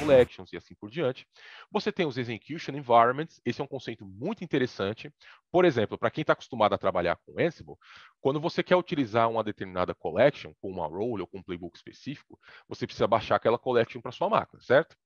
collections e assim por diante. Você tem os execution environments, esse é um conceito muito interessante. Por exemplo, para quem está acostumado a trabalhar com Ansible, quando você quer utilizar uma determinada collection, com uma role ou com um playbook específico, você precisa baixar aquela collection para sua máquina, certo?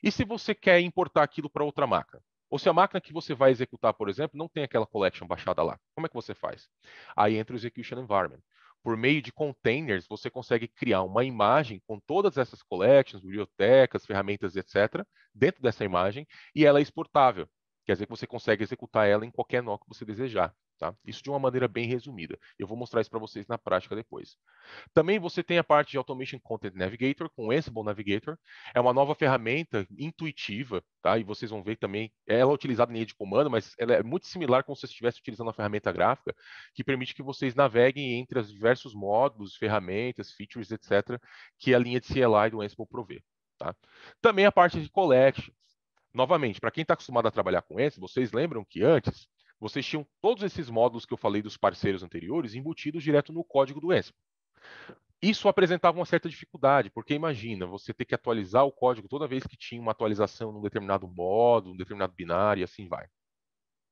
E se você quer importar aquilo para outra máquina? Ou se a máquina que você vai executar, por exemplo, não tem aquela collection baixada lá, como é que você faz? Aí entra o Execution Environment. Por meio de containers, você consegue criar uma imagem com todas essas collections, bibliotecas, ferramentas, etc., dentro dessa imagem, e ela é exportável. Quer dizer que você consegue executar ela em qualquer nó que você desejar. Tá? Isso de uma maneira bem resumida. Eu vou mostrar isso para vocês na prática depois. Também você tem a parte de Automation Content Navigator, com o Ansible Navigator. É uma nova ferramenta intuitiva, tá? E vocês vão ver também, ela é utilizada em linha de comando, mas ela é muito similar como se você estivesse utilizando uma ferramenta gráfica, que permite que vocês naveguem entre os diversos módulos, ferramentas, features, etc., que a linha de CLI do Ansible provê. Tá? Também a parte de Collections. Novamente, para quem está acostumado a trabalhar com Ansible, vocês lembram que antes vocês tinham todos esses módulos que eu falei dos parceiros anteriores embutidos direto no código do Ansible. Isso apresentava uma certa dificuldade, porque imagina, você ter que atualizar o código toda vez que tinha uma atualização num determinado módulo, num determinado binário, e assim vai.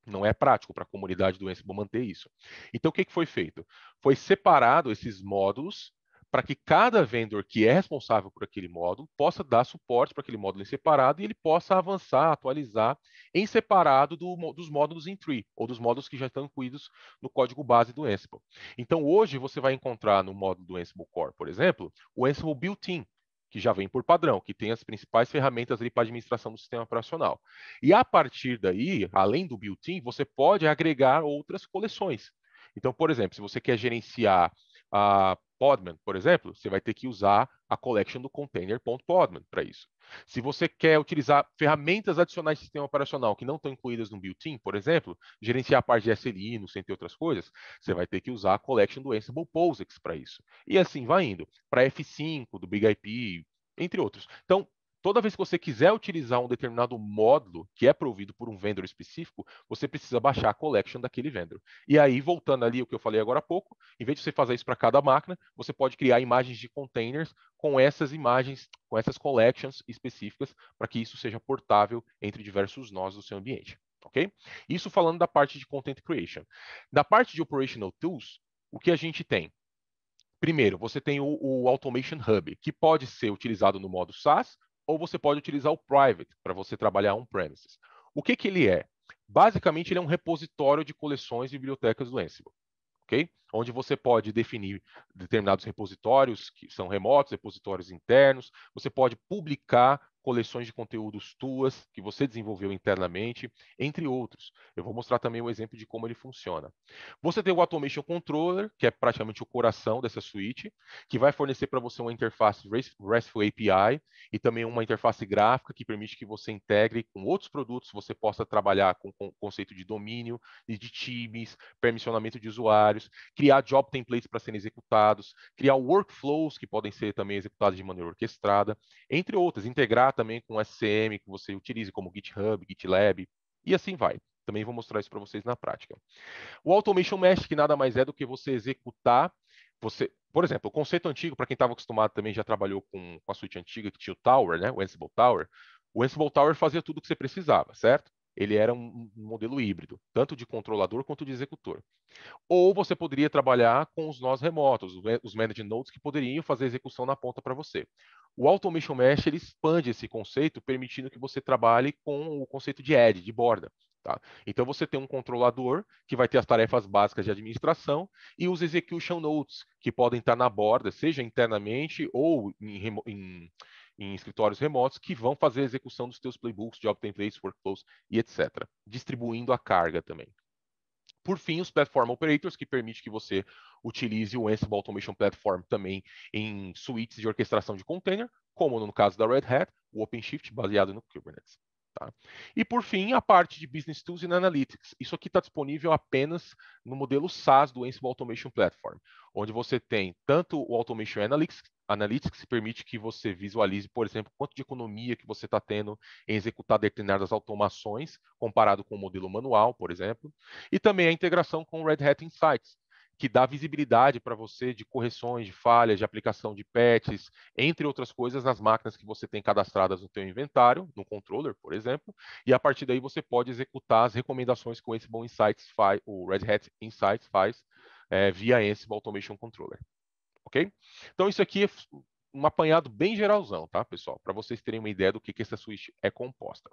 Não é prático para a comunidade do Ansible manter isso. Então, o que foi feito? Foi separado esses módulos para que cada vendor que é responsável por aquele módulo possa dar suporte para aquele módulo em separado e ele possa avançar, atualizar em separado dos módulos em tree, ou dos módulos que já estão incluídos no código base do Ansible. Então, hoje você vai encontrar no módulo do Ansible Core, por exemplo, o Ansible Built-in, que já vem por padrão, que tem as principais ferramentas ali para administração do sistema operacional. E a partir daí, além do built-in, você pode agregar outras coleções. Então, por exemplo, se você quer gerenciar a Podman, por exemplo, você vai ter que usar a collection do container.podman para isso. Se você quer utilizar ferramentas adicionais de sistema operacional que não estão incluídas no built-in, por exemplo, gerenciar a parte de SLI, entre outras coisas, você vai ter que usar a collection do Ansible POSIX para isso. E assim vai indo. Para F5, do Big IP, entre outros. Então, toda vez que você quiser utilizar um determinado módulo que é provido por um vendor específico, você precisa baixar a collection daquele vendor. E aí, voltando ali o que eu falei agora há pouco, em vez de você fazer isso para cada máquina, você pode criar imagens de containers com essas imagens, com essas collections específicas, para que isso seja portável entre diversos nós do seu ambiente. Ok? Isso falando da parte de Content Creation. Da parte de Operational Tools, o que a gente tem? Primeiro, você tem o Automation Hub, que pode ser utilizado no modo SaaS, ou você pode utilizar o Private, para você trabalhar on-premises. O que ele é? Basicamente, ele é um repositório de coleções e bibliotecas do Ansible. Okay? Onde você pode definir determinados repositórios que são remotos, repositórios internos, você pode publicar coleções de conteúdos tuas que você desenvolveu internamente, entre outros. Eu vou mostrar também um exemplo de como ele funciona. Você tem o Automation Controller, que é praticamente o coração dessa suíte, que vai fornecer para você uma interface RESTful API e também uma interface gráfica que permite que você integre com outros produtos, você possa trabalhar com o conceito de domínio e de times, permissionamento de usuários, criar job templates para serem executados, criar workflows que podem ser também executados de maneira orquestrada, entre outras, integrar também com SCM que você utilize como GitHub, GitLab e assim vai. Também vou mostrar isso para vocês na prática. O Automation Mesh, que nada mais é do que você executar, por exemplo, o conceito antigo, para quem estava acostumado também, já trabalhou com a suíte antiga que tinha o Tower, né, o Ansible Tower. O Ansible Tower fazia tudo o que você precisava, certo? Ele era um modelo híbrido, tanto de controlador quanto de executor. Ou você poderia trabalhar com os nós remotos, os managed nodes que poderiam fazer a execução na ponta para você. O Automation Mesh ele expande esse conceito, permitindo que você trabalhe com o conceito de edge, de borda. Tá? Então você tem um controlador que vai ter as tarefas básicas de administração e os execution nodes que podem estar na borda, seja internamente ou em escritórios remotos, que vão fazer a execução dos teus playbooks, job templates, workflows e etc. Distribuindo a carga também. Por fim, os Platform Operators, que permite que você utilize o Ansible Automation Platform também em suítes de orquestração de container, como no caso da Red Hat, o OpenShift baseado no Kubernetes. Tá? E por fim, a parte de Business Tools e Analytics. Isso aqui está disponível apenas no modelo SaaS do Ansible Automation Platform, onde você tem tanto o Automation Analytics, que permite que você visualize, por exemplo, quanto de economia que você está tendo em executar determinadas automações, comparado com o modelo manual, por exemplo, e também a integração com o Red Hat Insights, que dá visibilidade para você de correções, de falhas, de aplicação de patches, entre outras coisas, nas máquinas que você tem cadastradas no teu inventário, no controller, por exemplo, e a partir daí você pode executar as recomendações que o Ansible Insights faz, o Red Hat Insights faz via Ansible Automation Controller, ok? Então isso aqui é um apanhado bem geralzão, tá, pessoal? Para vocês terem uma ideia do que essa suíte é composta.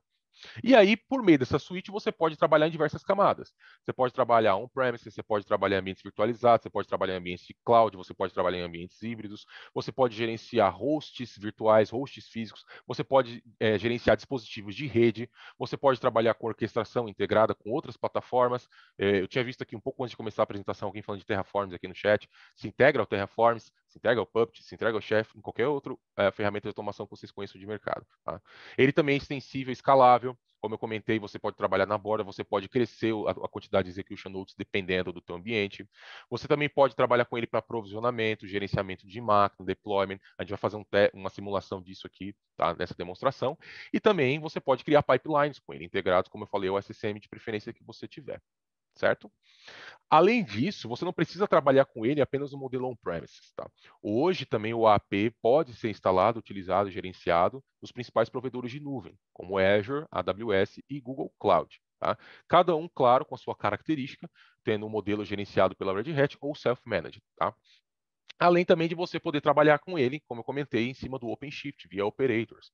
E aí, por meio dessa suíte, você pode trabalhar em diversas camadas. Você pode trabalhar on-premise, você pode trabalhar em ambientes virtualizados, você pode trabalhar em ambientes de cloud, você pode trabalhar em ambientes híbridos, você pode gerenciar hosts virtuais, hosts físicos, você pode gerenciar dispositivos de rede, você pode trabalhar com orquestração integrada com outras plataformas. Eu tinha visto aqui um pouco antes de começar a apresentação alguém falando de Terraforms aqui no chat. Se integra ao Terraforms, se integra ao Puppet, se integra ao Chef, em qualquer outra ferramenta de automação que vocês conheçam de mercado. Tá? Ele também é extensível, escalável. Como eu comentei, você pode trabalhar na borda, você pode crescer a quantidade de execution nodes dependendo do teu ambiente. Você também pode trabalhar com ele para provisionamento, gerenciamento de máquina, deployment. A gente vai fazer uma simulação disso aqui, tá, nessa demonstração. E também você pode criar pipelines com ele, integrados, como eu falei, o SSM de preferência que você tiver, certo? Além disso, você não precisa trabalhar com ele apenas no modelo on-premises. Tá? Hoje também o AP pode ser instalado, utilizado e gerenciado nos principais provedores de nuvem, como Azure, AWS e Google Cloud. Tá? Cada um, claro, com a sua característica, tendo um modelo gerenciado pela Red Hat ou self-managed. Tá? Além também de você poder trabalhar com ele, como eu comentei, em cima do OpenShift, via operators.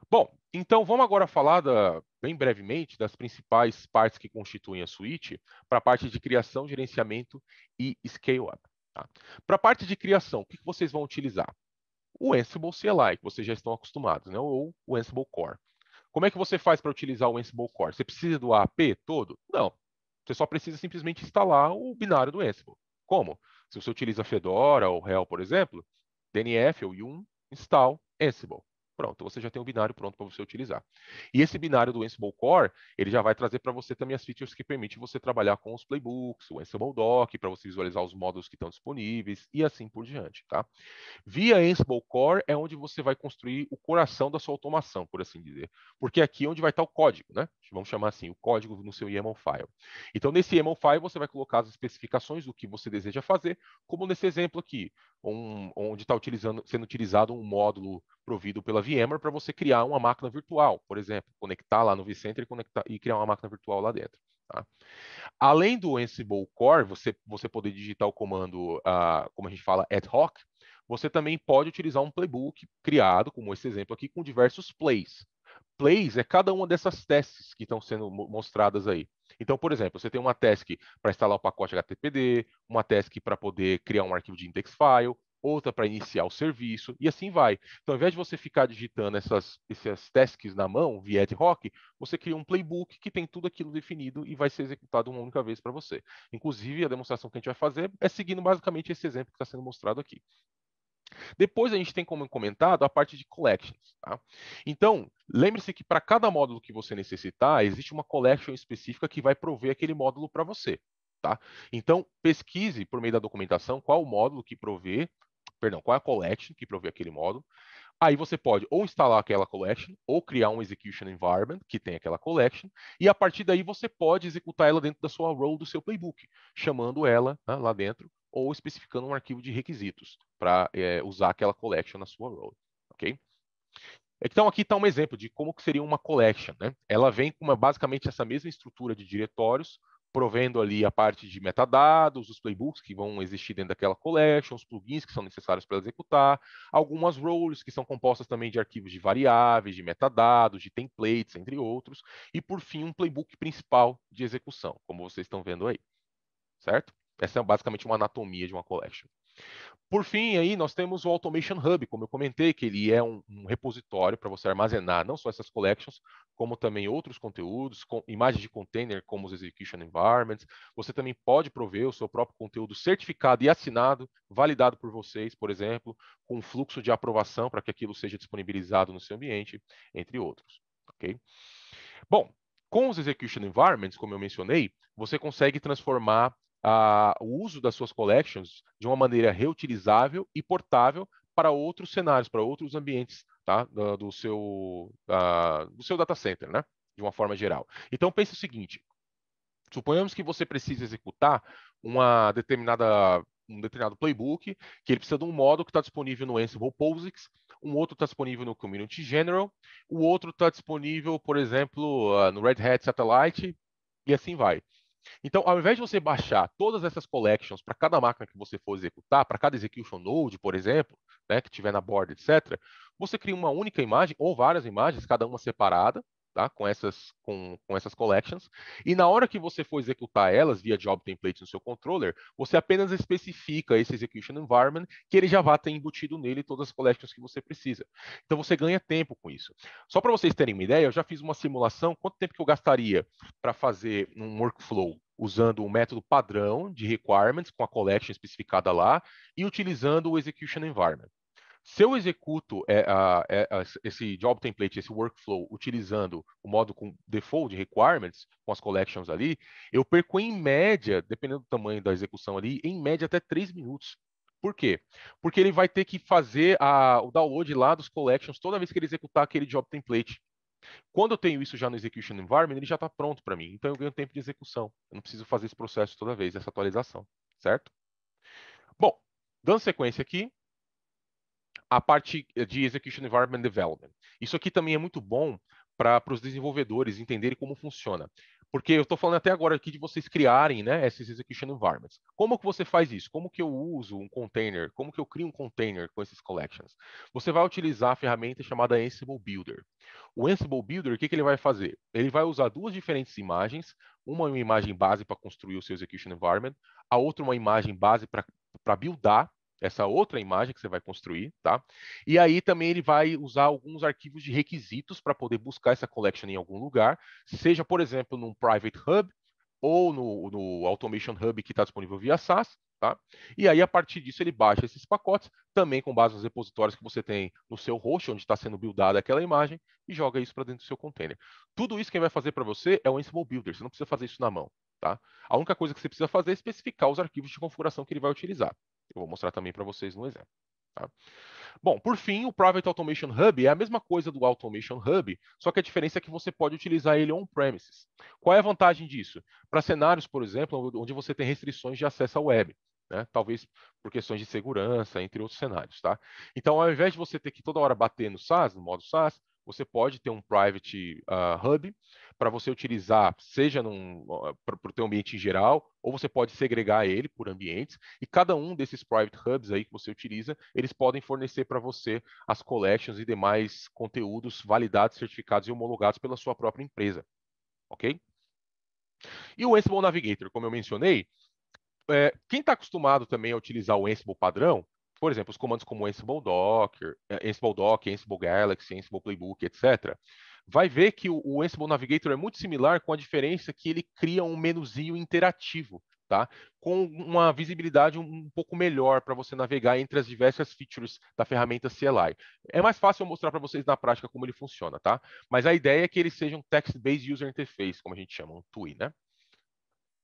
Bom, então vamos agora falar bem brevemente das principais partes que constituem a suíte para a parte de criação, gerenciamento e scale-up. Tá? Para a parte de criação, o que vocês vão utilizar? O Ansible CLI, que vocês já estão acostumados, né? Ou o Ansible Core. Como é que você faz para utilizar o Ansible Core? Você precisa do AP todo? Não. Você só precisa simplesmente instalar o binário do Ansible. Como? Se você utiliza Fedora ou Hell, por exemplo, DNF ou Yum, install Ansible. Pronto, você já tem um binário pronto para você utilizar. E esse binário do Ansible Core, ele já vai trazer para você também as features que permitem você trabalhar com os playbooks, o Ansible Doc, para você visualizar os módulos que estão disponíveis e assim por diante, tá? Via Ansible Core é onde você vai construir o coração da sua automação, por assim dizer. Porque aqui é onde vai estar o código, né? Vamos chamar assim, o código no seu YAML file. Então, nesse YAML file, você vai colocar as especificações do que você deseja fazer, como nesse exemplo aqui, onde está sendo utilizado um módulo provido pela VMware para você criar uma máquina virtual, por exemplo, conectar lá no vCenter e criar uma máquina virtual lá dentro. Tá? Além do Ansible Core, você poder digitar o comando, como a gente fala, ad hoc, você também pode utilizar um playbook criado, como esse exemplo aqui, com diversos plays. Plays é cada uma dessas tasks que estão sendo mostradas aí. Então, por exemplo, você tem uma task para instalar o pacote HTTPD, uma task para poder criar um arquivo de index file, outra para iniciar o serviço, e assim vai. Então, ao invés de você ficar digitando essas tasks na mão, via ad hoc, você cria um playbook que tem tudo aquilo definido e vai ser executado uma única vez para você. Inclusive, a demonstração que a gente vai fazer é seguindo basicamente esse exemplo que está sendo mostrado aqui. Depois a gente tem, como comentado, a parte de collections. Tá? Então, lembre-se que para cada módulo que você necessitar, existe uma collection específica que vai prover aquele módulo para você. Tá? Então, pesquise por meio da documentação qual o módulo que provê, perdão, qual é a collection que provê aquele módulo. Aí você pode ou instalar aquela collection, ou criar um execution environment que tem aquela collection, e a partir daí você pode executar ela dentro da sua role do seu playbook, chamando ela, né, lá dentro, ou especificando um arquivo de requisitos para usar aquela collection na sua role, ok? Então aqui está um exemplo de como que seria uma collection, né? Ela vem com basicamente essa mesma estrutura de diretórios, provendo ali a parte de metadados, os playbooks que vão existir dentro daquela collection, os plugins que são necessários para executar, algumas roles que são compostas também de arquivos de variáveis, de metadados, de templates, entre outros, e por fim um playbook principal de execução, como vocês estão vendo aí, certo? Essa é basicamente uma anatomia de uma collection. Por fim, aí nós temos o Automation Hub, como eu comentei, que ele é um repositório para você armazenar não só essas collections, como também outros conteúdos, imagens de container, como os Execution Environments. Você também pode prover o seu próprio conteúdo certificado e assinado, validado por vocês, por exemplo, com fluxo de aprovação para que aquilo seja disponibilizado no seu ambiente, entre outros. Ok? Bom, com os Execution Environments, como eu mencionei, você consegue transformar o uso das suas collections de uma maneira reutilizável e portável para outros cenários, para outros ambientes, tá? do seu data center, né? De uma forma geral. Então, pense o seguinte, Suponhamos que você precisa executar um determinado playbook, que ele precisa de um modo que está disponível no Ansible POSIX, um outro está disponível no Community General, o outro está disponível, por exemplo, no Red Hat Satellite, e assim vai. Então, ao invés de você baixar todas essas collections para cada máquina que você for executar, para cada execution node, por exemplo, né, que tiver na board, etc., você cria uma única imagem ou várias imagens, cada uma separada, tá, com essas collections, e na hora que você for executar elas via job template no seu controller, você apenas especifica esse execution environment, que ele já vai ter embutido nele todas as collections que você precisa. Então, você ganha tempo com isso. Só para vocês terem uma ideia, eu já fiz uma simulação, quanto tempo que eu gastaria para fazer um workflow usando o método padrão de requirements com a collection especificada lá e utilizando o execution environment. Se eu executo esse job template, esse workflow, utilizando o modo com default de requirements, com as collections ali, eu perco em média, dependendo do tamanho da execução ali, em média até 3 minutos. Por quê? Porque ele vai ter que fazer o download lá dos collections toda vez que ele executar aquele job template. Quando eu tenho isso já no Execution Environment, ele já está pronto para mim. Então eu ganho tempo de execução. Eu não preciso fazer esse processo toda vez, essa atualização, certo? Bom, dando sequência aqui, a parte de Execution Environment Development. Isso aqui também é muito bom para os desenvolvedores entenderem como funciona. Porque eu estou falando até agora aqui de vocês criarem, né, esses Execution Environments. Como que você faz isso? Como que eu uso um container? Como que eu crio um container com esses collections? Você vai utilizar a ferramenta chamada Ansible Builder. O Ansible Builder, o que ele vai fazer? Ele vai usar duas diferentes imagens, uma imagem base para construir o seu Execution Environment, a outra uma imagem base para buildar essa outra imagem que você vai construir, tá? E aí também ele vai usar alguns arquivos de requisitos para poder buscar essa collection em algum lugar, seja, por exemplo, num Private Hub ou no Automation Hub que está disponível via SaaS, tá? E aí, a partir disso, ele baixa esses pacotes, também com base nos repositórios que você tem no seu host, onde está sendo buildada aquela imagem, e joga isso para dentro do seu container. Tudo isso quem vai fazer para você é o Ansible Builder, você não precisa fazer isso na mão, tá? A única coisa que você precisa fazer é especificar os arquivos de configuração que ele vai utilizar. Eu vou mostrar também para vocês no exemplo. Tá? Bom, por fim, o Private Automation Hub é a mesma coisa do Automation Hub, só que a diferença é que você pode utilizar ele on-premises. Qual é a vantagem disso? Para cenários, por exemplo, onde você tem restrições de acesso à web, né? Talvez por questões de segurança, entre outros cenários. Tá? Então, ao invés de você ter que toda hora bater no SaaS, no modo SaaS, você pode ter um Private Hub para você utilizar, seja para o teu ambiente em geral, ou você pode segregar ele por ambientes, e cada um desses Private Hubs aí que você utiliza, eles podem fornecer para você as collections e demais conteúdos validados, certificados e homologados pela sua própria empresa, ok? E o Ansible Navigator, como eu mencionei, quem está acostumado também a utilizar o Ansible padrão, por exemplo, os comandos como Ansible Docker, Ansible Doc, Ansible Galaxy, Ansible Playbook, etc., vai ver que o Ansible Navigator é muito similar, com a diferença que ele cria um menuzinho interativo, tá? Com uma visibilidade um pouco melhor para você navegar entre as diversas features da ferramenta CLI. É mais fácil eu mostrar para vocês na prática como ele funciona, tá? Mas a ideia é que ele seja um Text-Based User Interface, como a gente chama, um TUI, né?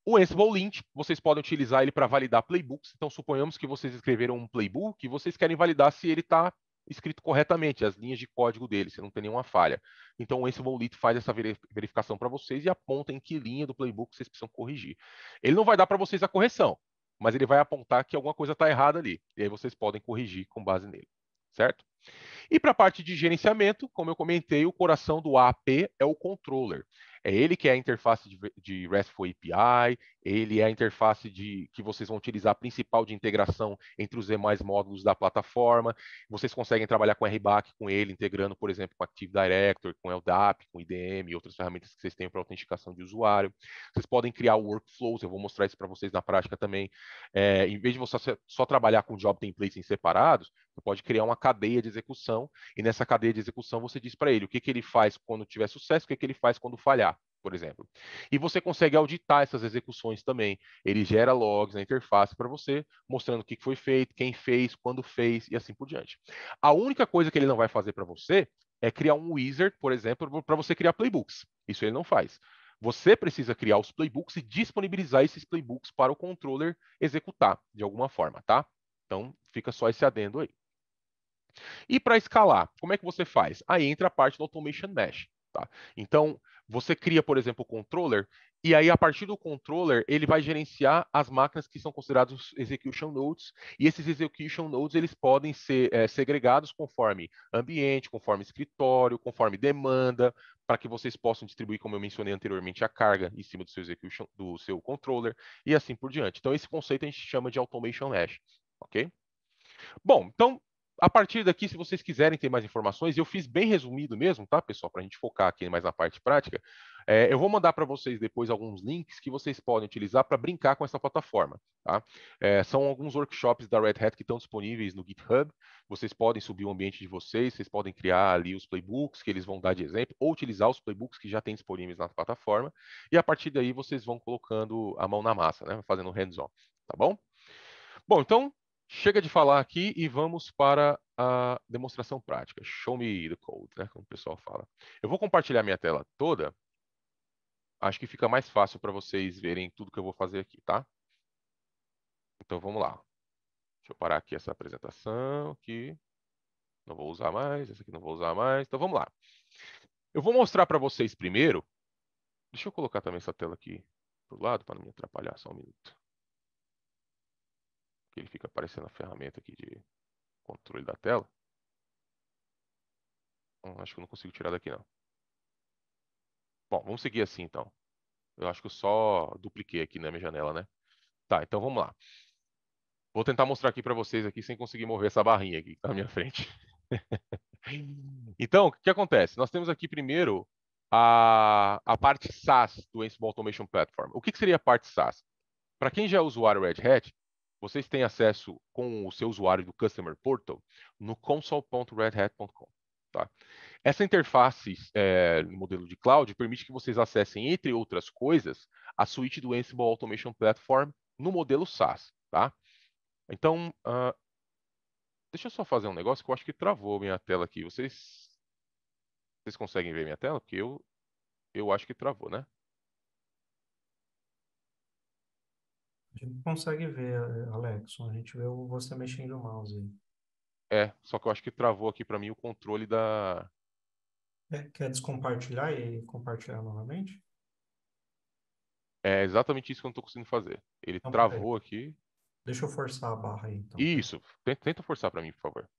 O Ansible Lint, vocês podem utilizar ele para validar playbooks. Então, suponhamos que vocês escreveram um playbook e vocês querem validar se ele está escrito corretamente, as linhas de código dele, se não tem nenhuma falha. Então, o Ansible Lint faz essa verificação para vocês e aponta em que linha do playbook vocês precisam corrigir. Ele não vai dar para vocês a correção, mas ele vai apontar que alguma coisa está errada ali. E aí vocês podem corrigir com base nele, certo? E para a parte de gerenciamento, como eu comentei, o coração do AP é o controller. É ele que é a interface de RESTful API, ele é a interface que vocês vão utilizar principal de integração entre os demais módulos da plataforma. Vocês conseguem trabalhar com RBAC com ele, integrando, por exemplo, com Active Directory, com LDAP, com IDM e outras ferramentas que vocês têm para autenticação de usuário. Vocês podem criar workflows, eu vou mostrar isso para vocês na prática também. Em vez de você só trabalhar com job templates em separados, você pode criar uma cadeia de execução e nessa cadeia de execução você diz para ele o que ele faz quando tiver sucesso, o que ele faz quando falhar, por exemplo. E você consegue auditar essas execuções também. Ele gera logs na interface para você, mostrando o que foi feito, quem fez, quando fez e assim por diante. A única coisa que ele não vai fazer para você é criar um wizard, por exemplo, para você criar playbooks. Isso ele não faz. Você precisa criar os playbooks e disponibilizar esses playbooks para o controller executar de alguma forma, tá? Então, fica só esse adendo aí. E para escalar, como é que você faz? Aí entra a parte do Automation Mesh. Tá? Então, Você cria, por exemplo, o controller, e aí, a partir do controller, ele vai gerenciar as máquinas que são consideradas execution nodes, e esses execution nodes, eles podem ser segregados conforme ambiente, conforme escritório, conforme demanda, para que vocês possam distribuir, como eu mencionei anteriormente, a carga em cima do seu execution, do seu controller, e assim por diante. Então, esse conceito a gente chama de automation hash, ok? Bom, então, a partir daqui, se vocês quiserem ter mais informações, eu fiz bem resumido mesmo, tá, pessoal? Para a gente focar aqui mais na parte prática. Eu vou mandar para vocês depois alguns links que vocês podem utilizar para brincar com essa plataforma, tá? São alguns workshops da Red Hat que estão disponíveis no GitHub. Vocês podem subir o ambiente de vocês podem criar ali os playbooks que eles vão dar de exemplo, ou utilizar os playbooks que já tem disponíveis na plataforma. E a partir daí, vocês vão colocando a mão na massa, né? Fazendo hands-on, tá bom? Bom, então, chega de falar aqui e vamos para a demonstração prática. Show me the code, né? Como o pessoal fala. Eu vou compartilhar minha tela toda. Acho que fica mais fácil para vocês verem tudo que eu vou fazer aqui, tá? Então, vamos lá. Deixa eu parar aqui essa apresentação aqui. Não vou usar mais, essa aqui não vou usar mais. Então, vamos lá. Eu vou mostrar para vocês primeiro. Deixa eu colocar também essa tela aqui pro lado para não me atrapalhar, só um minuto. Que ele fica aparecendo a ferramenta aqui de controle da tela. Acho que eu não consigo tirar daqui, não. Bom, vamos seguir assim, então. Eu acho que eu só dupliquei aqui na minha janela, né? Tá, então vamos lá. Vou tentar mostrar aqui para vocês aqui sem conseguir mover essa barrinha aqui que tá na minha frente. Então, o que acontece? Nós temos aqui primeiro a parte SaaS do Ansible Automation Platform. O que seria a parte SaaS? Para quem já é usuário Red Hat, vocês têm acesso com o seu usuário do Customer Portal no console.redhat.com. Tá? Essa interface no modelo de cloud permite que vocês acessem, entre outras coisas, a suíte do Ansible Automation Platform no modelo SaaS. Tá? Então, deixa eu só fazer um negócio que eu acho que travou minha tela aqui. Vocês conseguem ver minha tela? Porque eu acho que travou, né? A gente consegue ver, Alex, a gente vê você mexendo o mouse aí. Só que eu acho que travou aqui para mim o controle da. Quer descompartilhar e compartilhar novamente? É exatamente isso que eu não estou conseguindo fazer. Ele Então, peraí. travou aqui. Deixa eu forçar a barra aí, então. Peraí. Isso. Tenta forçar para mim, por favor.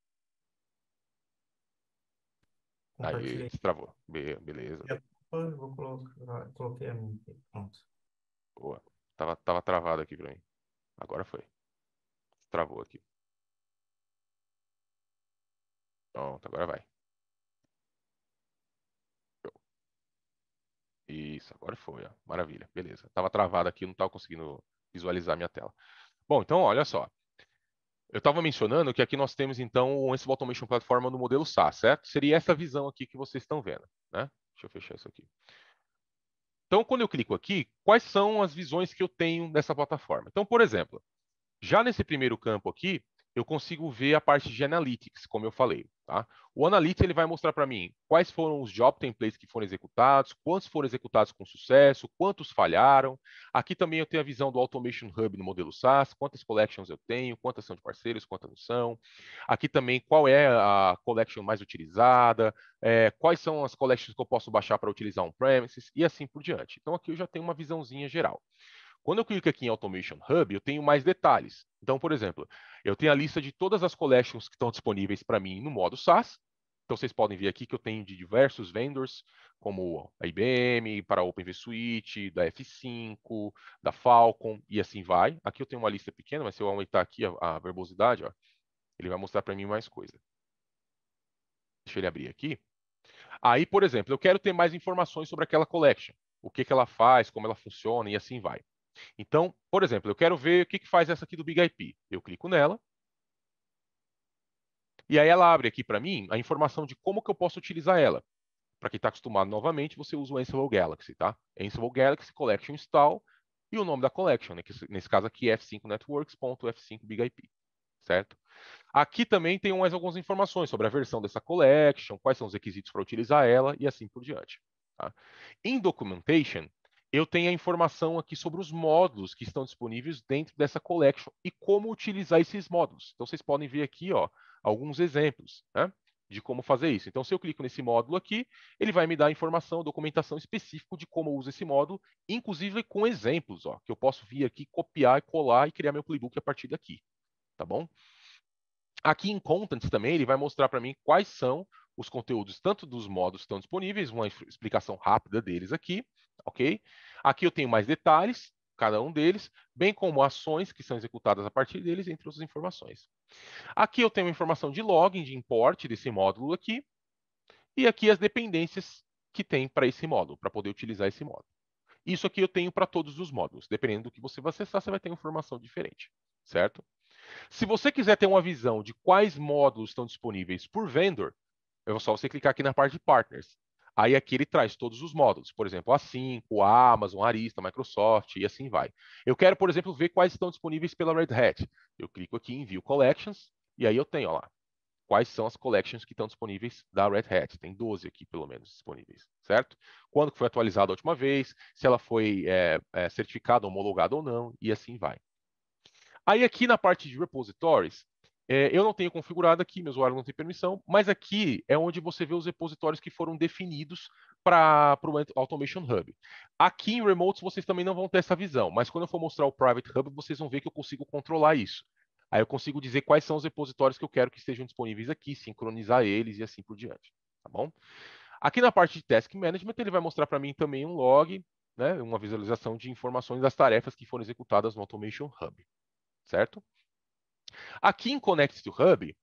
Aí, Compartilhei. destravou. Beleza. Eu vou colocar, coloquei a minha aqui. Pronto. Boa. Tava travado aqui para mim. Agora foi. Travou aqui. Pronto, agora vai. Isso, agora foi, ó. Maravilha, beleza. Tava travado aqui, não tava conseguindo visualizar minha tela. Bom, então, olha só. Eu estava mencionando que aqui nós temos, então, o Ansible Automation Platform no modelo SaaS, certo? Seria essa visão aqui que vocês estão vendo, né? Deixa eu fechar isso aqui. Então, quando eu clico aqui, quais são as visões que eu tenho dessa plataforma? Então, por exemplo, já nesse primeiro campo aqui, eu consigo ver a parte de Analytics, como eu falei. Tá? O Analytics ele vai mostrar para mim quais foram os job templates que foram executados, quantos foram executados com sucesso, quantos falharam. Aqui também eu tenho a visão do Automation Hub no modelo SaaS, quantas collections eu tenho, quantas são de parceiros, quantas não são. Aqui também qual é a collection mais utilizada, quais são as collections que eu posso baixar para utilizar on-premises e assim por diante. Então aqui eu já tenho uma visãozinha geral. Quando eu clico aqui em Automation Hub, eu tenho mais detalhes. Então, por exemplo, eu tenho a lista de todas as collections que estão disponíveis para mim no modo SaaS. Então, vocês podem ver aqui que eu tenho de diversos vendors, como a IBM, para a Open vSuite, da F5, da Falcon, e assim vai. Aqui eu tenho uma lista pequena, mas se eu aumentar aqui a verbosidade, ó, ele vai mostrar para mim mais coisa. Deixa ele abrir aqui. Aí, por exemplo, eu quero ter mais informações sobre aquela collection. O que ela faz, como ela funciona e assim vai. Então, por exemplo, eu quero ver o que faz essa aqui do Big IP. Eu clico nela. E aí ela abre aqui para mim a informação de como que eu posso utilizar ela. Para quem está acostumado novamente, você usa o Ansible Galaxy, tá? Ansible Galaxy Collection Install e o nome da collection, né? Que nesse caso aqui é f5networks.f5bigip, certo? Aqui também tem mais algumas informações sobre a versão dessa collection, quais são os requisitos para utilizar ela e assim por diante. Tá? Em Documentation, eu tenho a informação aqui sobre os módulos que estão disponíveis dentro dessa collection e como utilizar esses módulos. Então, vocês podem ver aqui, ó, alguns exemplos. Né? de como fazer isso. Então, se eu clico nesse módulo aqui, ele vai me dar informação, documentação específica de como eu uso esse módulo, inclusive com exemplos, ó, que eu posso vir aqui, copiar e colar e criar meu playbook a partir daqui, tá bom? Aqui em Contents também, ele vai mostrar para mim quais são os conteúdos, tanto dos módulos que estão disponíveis, uma explicação rápida deles aqui, ok? Aqui eu tenho mais detalhes, cada um deles, bem como ações que são executadas a partir deles, entre outras informações. Aqui eu tenho uma informação de login, de import desse módulo aqui, e aqui as dependências que tem para esse módulo, para poder utilizar esse módulo. Isso aqui eu tenho para todos os módulos. Dependendo do que você vai acessar, você vai ter informação diferente, certo? Se você quiser ter uma visão de quais módulos estão disponíveis por vendor, é só você clicar aqui na parte de Partners. Aí aqui ele traz todos os módulos, por exemplo, a Cinco, a Amazon, a Arista, a Microsoft e assim vai. Eu quero, por exemplo, ver quais estão disponíveis pela Red Hat. Eu clico aqui em View Collections e aí eu tenho, ó lá, quais são as collections que estão disponíveis da Red Hat. Tem 12 aqui, pelo menos, disponíveis, certo? Quando foi atualizada a última vez, se ela foi certificada, homologada ou não, e assim vai. Aí aqui na parte de repositories, eu não tenho configurado aqui, meu usuário não tem permissão, mas aqui é onde você vê os repositórios que foram definidos para o Automation Hub. Aqui em Remotes vocês também não vão ter essa visão, mas quando eu for mostrar o Private Hub, vocês vão ver que eu consigo controlar isso. Aí eu consigo dizer quais são os repositórios que eu quero que estejam disponíveis aqui, sincronizar eles e assim por diante, tá bom? Aqui na parte de Task Management, ele vai mostrar para mim também um log, né, uma visualização de informações das tarefas que foram executadas no Automation Hub, certo? Aqui em Connect to Hub,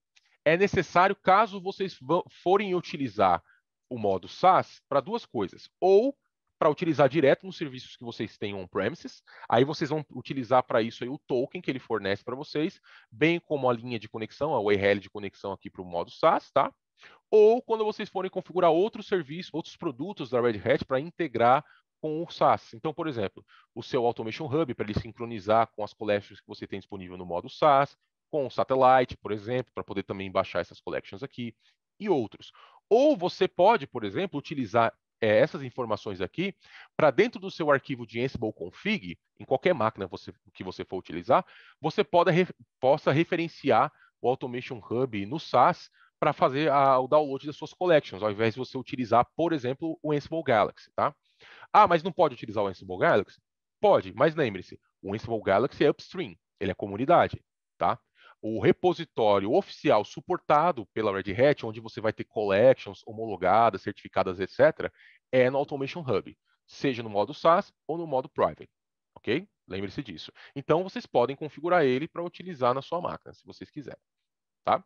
é necessário, caso vocês forem utilizar o modo SaaS, para duas coisas. Ou para utilizar direto nos serviços que vocês têm on-premises, aí vocês vão utilizar para isso aí o token que ele fornece para vocês, bem como a linha de conexão, a URL de conexão aqui para o modo SaaS, tá? Ou quando vocês forem configurar outros serviços, outros produtos da Red Hat para integrar com o SaaS. Então, por exemplo, o seu Automation Hub, para ele sincronizar com as collections que você tem disponível no modo SaaS, com o Satellite, por exemplo, para poder também baixar essas collections aqui, e outros. Ou você pode, por exemplo, utilizar essas informações aqui para dentro do seu arquivo de Ansible config, em qualquer máquina que você for utilizar, você possa referenciar o Automation Hub no SaaS para fazer o download das suas collections, ao invés de você utilizar, por exemplo, o Ansible Galaxy, tá? Ah, mas não pode utilizar o Ansible Galaxy? Pode, mas lembre-se, o Ansible Galaxy é upstream, ele é comunidade, tá? O repositório oficial suportado pela Red Hat, onde você vai ter collections homologadas, certificadas, etc., é no Automation Hub, seja no modo SaaS ou no modo Private, ok? Lembre-se disso. Então, vocês podem configurar ele para utilizar na sua máquina, se vocês quiserem, tá?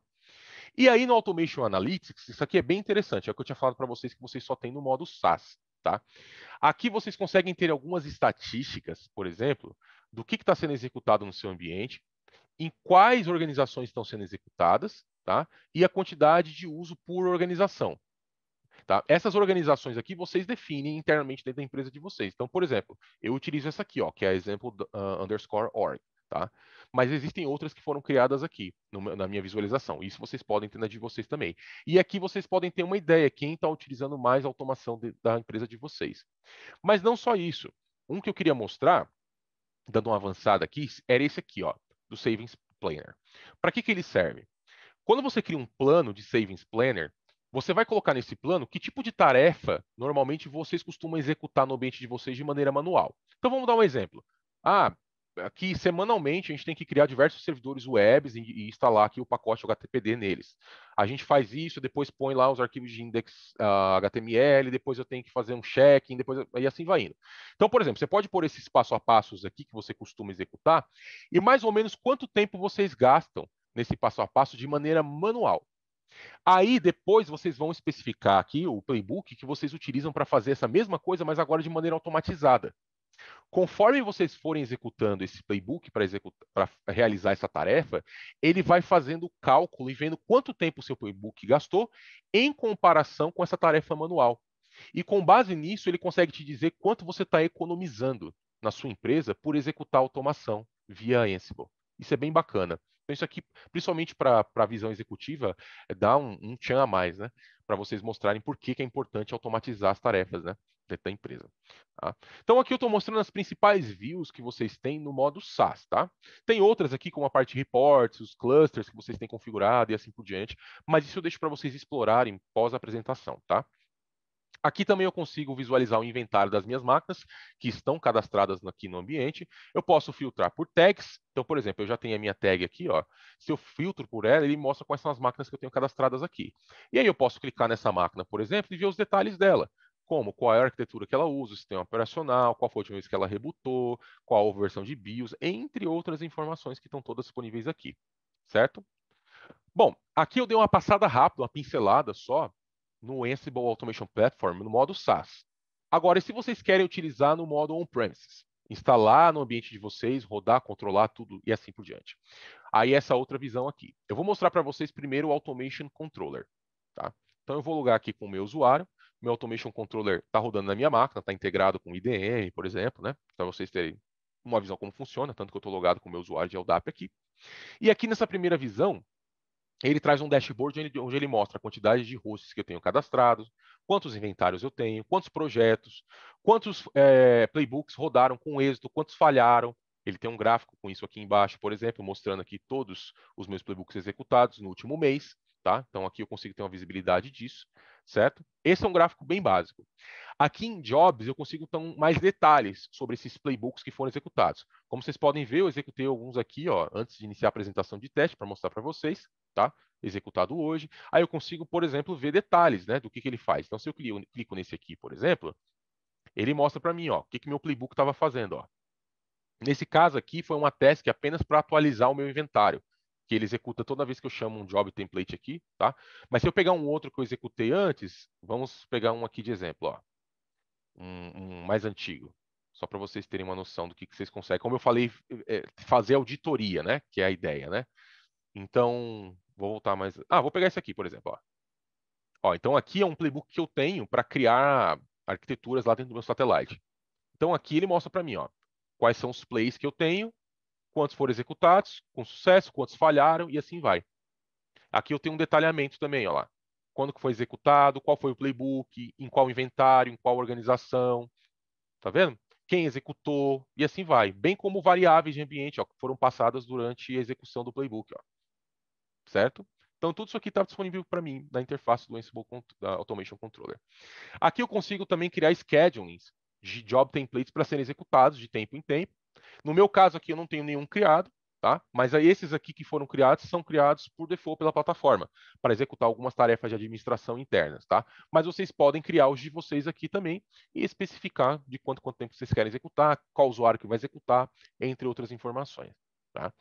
E aí no Automation Analytics, isso aqui é bem interessante, é o que eu tinha falado para vocês que vocês só tem no modo SaaS, tá? Aqui vocês conseguem ter algumas estatísticas, por exemplo, do que está sendo executado no seu ambiente, em quais organizações estão sendo executadas, tá? E a quantidade de uso por organização. Tá? Essas organizações aqui vocês definem internamente dentro da empresa de vocês. Então, por exemplo, eu utilizo essa aqui, ó, que é a exemplo underscore org. Tá? Mas existem outras que foram criadas aqui na minha visualização. Isso vocês podem ter na de vocês também. E aqui vocês podem ter uma ideia quem está utilizando mais a automação da empresa de vocês. Mas não só isso. Um que eu queria mostrar, dando uma avançada aqui, era esse aqui, ó, do Savings Planner. Para que ele serve? Quando você cria um plano de Savings Planner, você vai colocar nesse plano que tipo de tarefa normalmente vocês costumam executar no ambiente de vocês de maneira manual. Então vamos dar um exemplo. Ah, aqui semanalmente a gente tem que criar diversos servidores webs e instalar aqui o pacote HTTPD neles. A gente faz isso, depois põe lá os arquivos de index HTML, depois eu tenho que fazer um checking, e assim vai indo. Então, por exemplo, você pode pôr esses passo a passos aqui que você costuma executar e mais ou menos quanto tempo vocês gastam nesse passo a passo de maneira manual. Aí depois vocês vão especificar aqui o playbook que vocês utilizam para fazer essa mesma coisa, mas agora de maneira automatizada. Conforme vocês forem executando esse playbook para realizar essa tarefa, ele vai fazendo o cálculo e vendo quanto tempo o seu playbook gastou em comparação com essa tarefa manual. E com base nisso, ele consegue te dizer quanto você está economizando na sua empresa por executar automação via Ansible. Isso é bem bacana. Então, isso aqui, principalmente para a visão executiva, dá um tchan a mais, né? Para vocês mostrarem por que é importante automatizar as tarefas, né? Dentro da empresa. Tá? Então, aqui eu estou mostrando as principais views que vocês têm no modo SaaS, tá? Tem outras aqui, como a parte de reports, os clusters que vocês têm configurado e assim por diante, mas isso eu deixo para vocês explorarem pós-apresentação, tá? Aqui também eu consigo visualizar o inventário das minhas máquinas que estão cadastradas aqui no ambiente. Eu posso filtrar por tags. Então, por exemplo, eu já tenho a minha tag aqui, ó. Se eu filtro por ela, ele mostra quais são as máquinas que eu tenho cadastradas aqui. E aí eu posso clicar nessa máquina, por exemplo, e ver os detalhes dela. Como, qual é a arquitetura que ela usa, o sistema operacional, qual foi a última vez que ela rebootou, qual a versão de BIOS, entre outras informações que estão todas disponíveis aqui, certo? Bom, aqui eu dei uma passada rápida, uma pincelada só, no Ansible Automation Platform, no modo SaaS. Agora, e se vocês querem utilizar no modo on-premises? Instalar no ambiente de vocês, rodar, controlar tudo e assim por diante. Aí essa outra visão aqui. Eu vou mostrar para vocês primeiro o Automation Controller. Tá? Então eu vou logar aqui com o meu usuário. Meu Automation Controller está rodando na minha máquina, está integrado com o IDM, por exemplo, né? Para vocês terem uma visão como funciona, tanto que eu estou logado com o meu usuário de LDAP aqui. E aqui nessa primeira visão, ele traz um dashboard onde ele mostra a quantidade de hosts que eu tenho cadastrados, quantos inventários eu tenho, quantos projetos, quantos playbooks rodaram com êxito, quantos falharam. Ele tem um gráfico com isso aqui embaixo, por exemplo, mostrando aqui todos os meus playbooks executados no último mês. Tá? Então aqui eu consigo ter uma visibilidade disso, certo? Esse é um gráfico bem básico. Aqui em Jobs eu consigo ter mais detalhes sobre esses playbooks que foram executados. Como vocês podem ver, eu executei alguns aqui, ó, antes de iniciar a apresentação de teste para mostrar para vocês, tá? Executado hoje. Aí eu consigo, por exemplo, ver detalhes, né, do que ele faz. Então, se eu clico nesse aqui, por exemplo, ele mostra para mim, ó, o que meu playbook estava fazendo, ó. Nesse caso aqui, foi uma task apenas para atualizar o meu inventário, que ele executa toda vez que eu chamo um job template aqui, tá? Mas se eu pegar um outro que eu executei antes, vamos pegar um aqui de exemplo, ó, um mais antigo, só para vocês terem uma noção do que vocês conseguem. Como eu falei, fazer auditoria, né? Que é a ideia, né? Então, vou voltar mais. Ah, vou pegar esse aqui, por exemplo. Ó. Ó, então aqui é um playbook que eu tenho para criar arquiteturas lá dentro do meu satellite. Então aqui ele mostra para mim, ó, quais são os plays que eu tenho, quantos foram executados com sucesso, quantos falharam e assim vai. Aqui eu tenho um detalhamento também, ó lá. Quando que foi executado, qual foi o playbook, em qual inventário, em qual organização, tá vendo? Quem executou e assim vai. Bem como variáveis de ambiente, ó, que foram passadas durante a execução do playbook, ó. Certo? Então, tudo isso aqui está disponível para mim na interface do Ansible Automation Controller. Aqui eu consigo também criar schedulings de job templates para serem executados de tempo em tempo. No meu caso aqui, eu não tenho nenhum criado, tá? Mas aí esses aqui que foram criados são criados por default pela plataforma, para executar algumas tarefas de administração internas, tá? Mas vocês podem criar os de vocês aqui também e especificar de quanto tempo vocês querem executar, qual usuário que vai executar, entre outras informações, tá?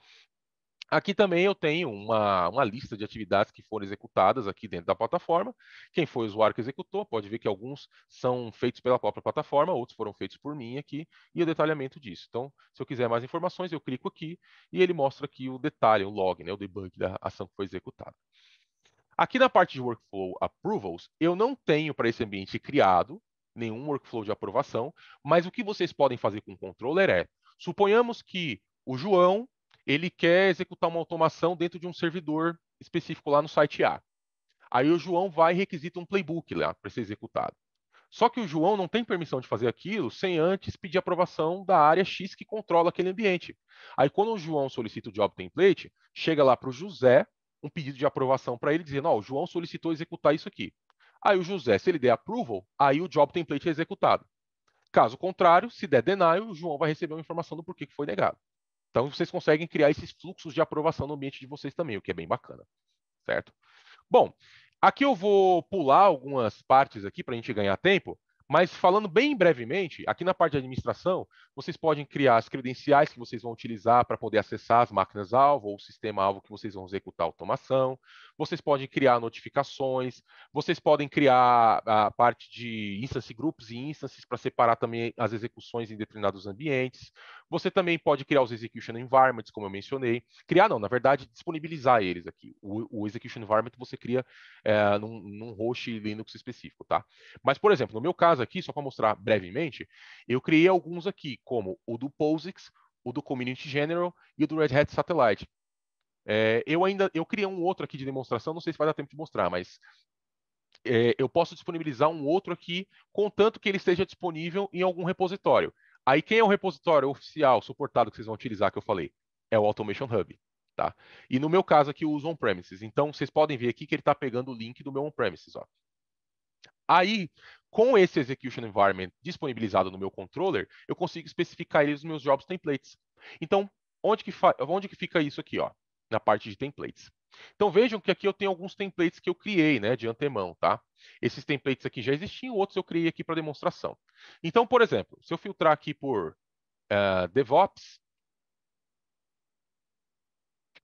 Aqui também eu tenho uma lista de atividades que foram executadas aqui dentro da plataforma. Quem foi o usuário que executou, pode ver que alguns são feitos pela própria plataforma, outros foram feitos por mim aqui, e o detalhamento disso. Então, se eu quiser mais informações, eu clico aqui e ele mostra aqui o detalhe, o log, né, o debug da ação que foi executada. Aqui na parte de Workflow Approvals, eu não tenho para esse ambiente criado nenhum workflow de aprovação, mas o que vocês podem fazer com o controller é, suponhamos que o João ele quer executar uma automação dentro de um servidor específico lá no site A. Aí o João vai e requisita um playbook lá para ser executado. Só que o João não tem permissão de fazer aquilo sem antes pedir aprovação da área X que controla aquele ambiente. Aí quando o João solicita o job template, chega lá para o José um pedido de aprovação para ele dizendo, ó, o João solicitou executar isso aqui. Aí o José, se ele der approval, aí o job template é executado. Caso contrário, se der denial, o João vai receber uma informação do porquê que foi negado. Então vocês conseguem criar esses fluxos de aprovação no ambiente de vocês também, o que é bem bacana, certo? Bom, aqui eu vou pular algumas partes aqui para a gente ganhar tempo, mas falando bem brevemente, aqui na parte de administração, vocês podem criar as credenciais que vocês vão utilizar para poder acessar as máquinas-alvo ou o sistema-alvo que vocês vão executar a automação. Vocês podem criar notificações, vocês podem criar a parte de instance groups e instances para separar também as execuções em determinados ambientes. Você também pode criar os execution environments, como eu mencionei. Criar não, na verdade, disponibilizar eles aqui. O execution environment você cria num host Linux específico, tá? Mas, por exemplo, no meu caso aqui, só para mostrar brevemente, eu criei alguns aqui, como o do POSIX, o do Community General e o do Red Hat Satellite. Eu criei um outro aqui de demonstração, não sei se vai dar tempo de mostrar, mas eu posso disponibilizar um outro aqui, contanto que ele esteja disponível em algum repositório. Aí, quem é o repositório oficial suportado que vocês vão utilizar, que eu falei? É o Automation Hub. Tá? E no meu caso aqui, eu uso on-premises. Então, vocês podem ver aqui que ele está pegando o link do meu on-premises. Aí, com esse Execution Environment disponibilizado no meu controller, eu consigo especificar ele nos meus jobs templates. Então, onde que fica isso aqui? Ó? Na parte de templates. Então vejam que aqui eu tenho alguns templates que eu criei, né, de antemão, tá? Esses templates aqui já existiam, outros eu criei aqui para demonstração. Então, por exemplo, se eu filtrar aqui por DevOps,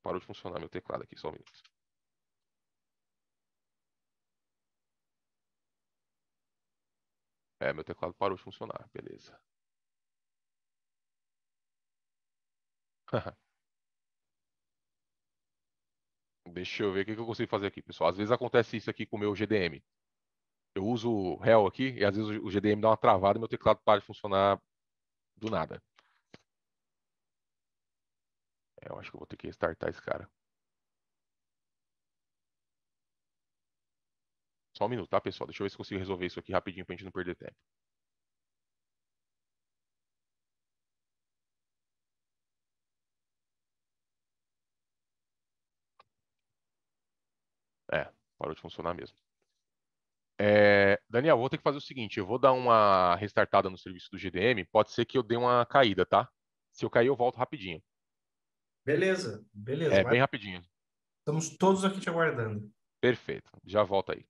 parou de funcionar meu teclado aqui, só um minuto. Meu teclado parou de funcionar, beleza. Deixa eu ver o que eu consigo fazer aqui, pessoal. Às vezes acontece isso aqui com o meu GDM. Eu uso o Hell aqui e às vezes o GDM dá uma travada e meu teclado para de funcionar do nada. Eu acho que eu vou ter que restartar esse cara. Só um minuto, tá, pessoal? Deixa eu ver se eu consigo resolver isso aqui rapidinho pra gente não perder tempo. Parou de funcionar mesmo. Daniel, vou ter que fazer o seguinte: eu vou dar uma restartada no serviço do GDM. Pode ser que eu dê uma caída, tá? Se eu cair, eu volto rapidinho. Beleza, beleza. Bem rapidinho. Estamos todos aqui te aguardando. Perfeito. Já volto aí.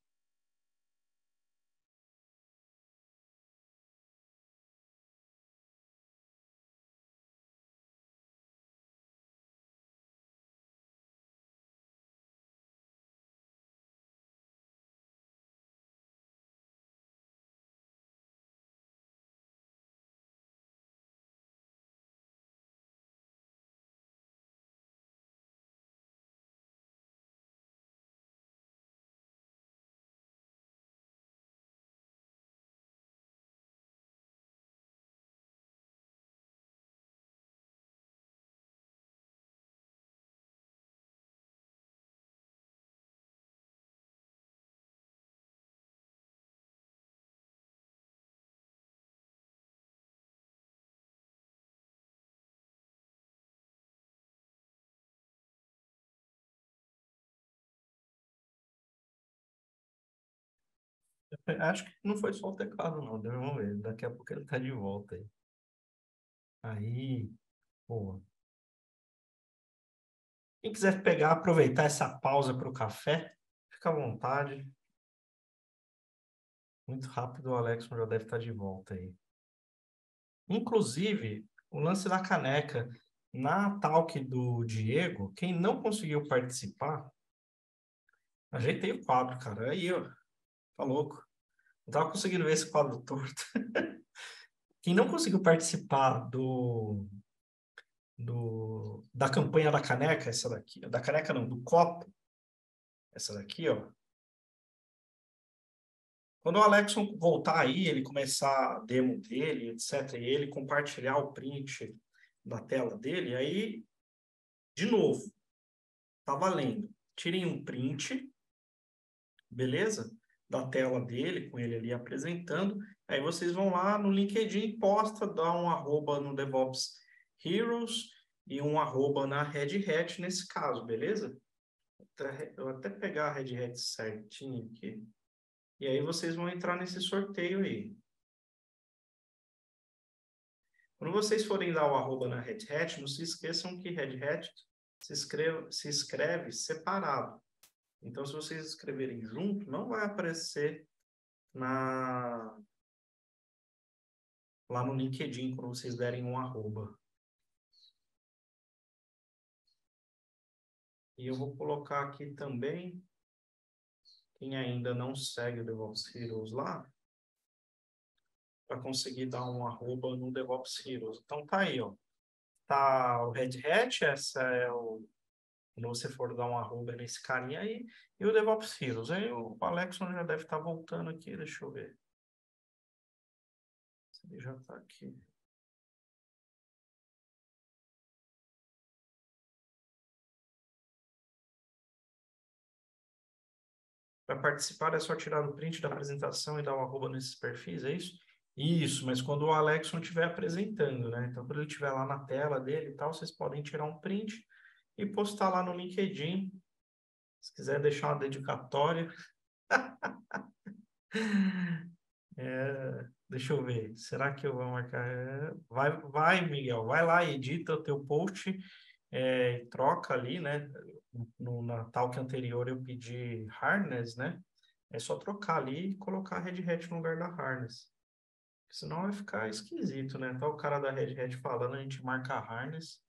Acho que não foi só o teclado, não. Vamos ver. Daqui a pouco ele tá de volta aí. Aí, boa. Quem quiser pegar, aproveitar essa pausa para o café, fica à vontade. Muito rápido, o Alex já deve estar de volta aí. Inclusive, o lance da caneca. Na talk do Diego, quem não conseguiu participar, ajeitei o quadro, cara. Aí, ó, tá louco. Não tava conseguindo ver esse quadro torto. Quem não conseguiu participar da campanha da caneca, essa daqui, da caneca não, do copo, essa daqui, ó. Quando o Alexson voltar aí, ele começar a demo dele, etc., e ele compartilhar o print da tela dele, aí, de novo, tá valendo. Tirem um print, beleza? Da tela dele, com ele ali apresentando. Aí vocês vão lá no LinkedIn, posta, dá um arroba no DevOps Heroes e um arroba na Red Hat nesse caso, beleza? Eu vou até pegar a Red Hat certinho aqui. E aí vocês vão entrar nesse sorteio aí. Quando vocês forem dar o arroba na Red Hat, não se esqueçam que Red Hat se escreve separado. Então, se vocês escreverem junto, não vai aparecer lá no LinkedIn quando vocês derem um arroba. E eu vou colocar aqui também, quem ainda não segue o DevOps Heroes lá, para conseguir dar um arroba no DevOps Heroes. Então tá aí, ó. Tá o Red Hat, essa é o. Quando você for dar um arroba nesse carinha aí, e o DevOps Heroes. Aí o Alexson já deve estar voltando aqui, deixa eu ver. Ele já está aqui. Para participar é só tirar o print da apresentação e dar um arroba nesses perfis, é isso? Isso, mas quando o Alex não estiver apresentando, né? Então, quando ele estiver lá na tela dele e tal, vocês podem tirar um print e postar lá no LinkedIn. Se quiser deixar uma dedicatória. Deixa eu ver. Será que eu vou marcar? Vai, Miguel. Vai lá, edita o teu post, troca ali, né? Na talk anterior eu pedi harness, né? É só trocar ali e colocar Red Hat no lugar da harness. Senão vai ficar esquisito, né? Tá o cara da Red Hat falando, a gente marca a harness.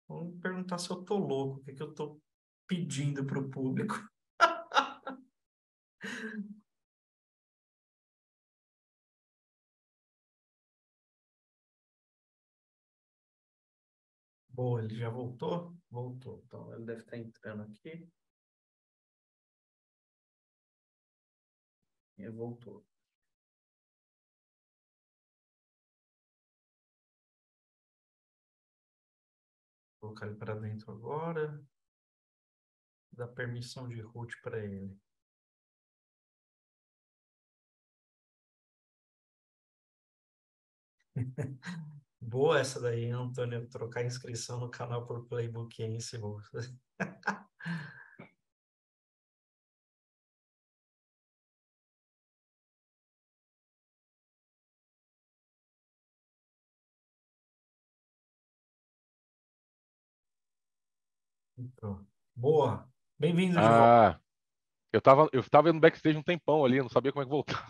Vamos perguntar se eu tô louco, o que que eu tô pedindo para o público. Boa, ele já voltou? Voltou. Então, ele deve estar entrando aqui. Ele voltou. Vou colocar ele para dentro agora. Dar permissão de root para ele. Boa essa daí, Antônio. Trocar inscrição no canal por Playbook Ansible. Pronto. Boa. Bem-vindo de volta. Ah, eu tava no backstage um tempão ali, eu não sabia como é que voltava.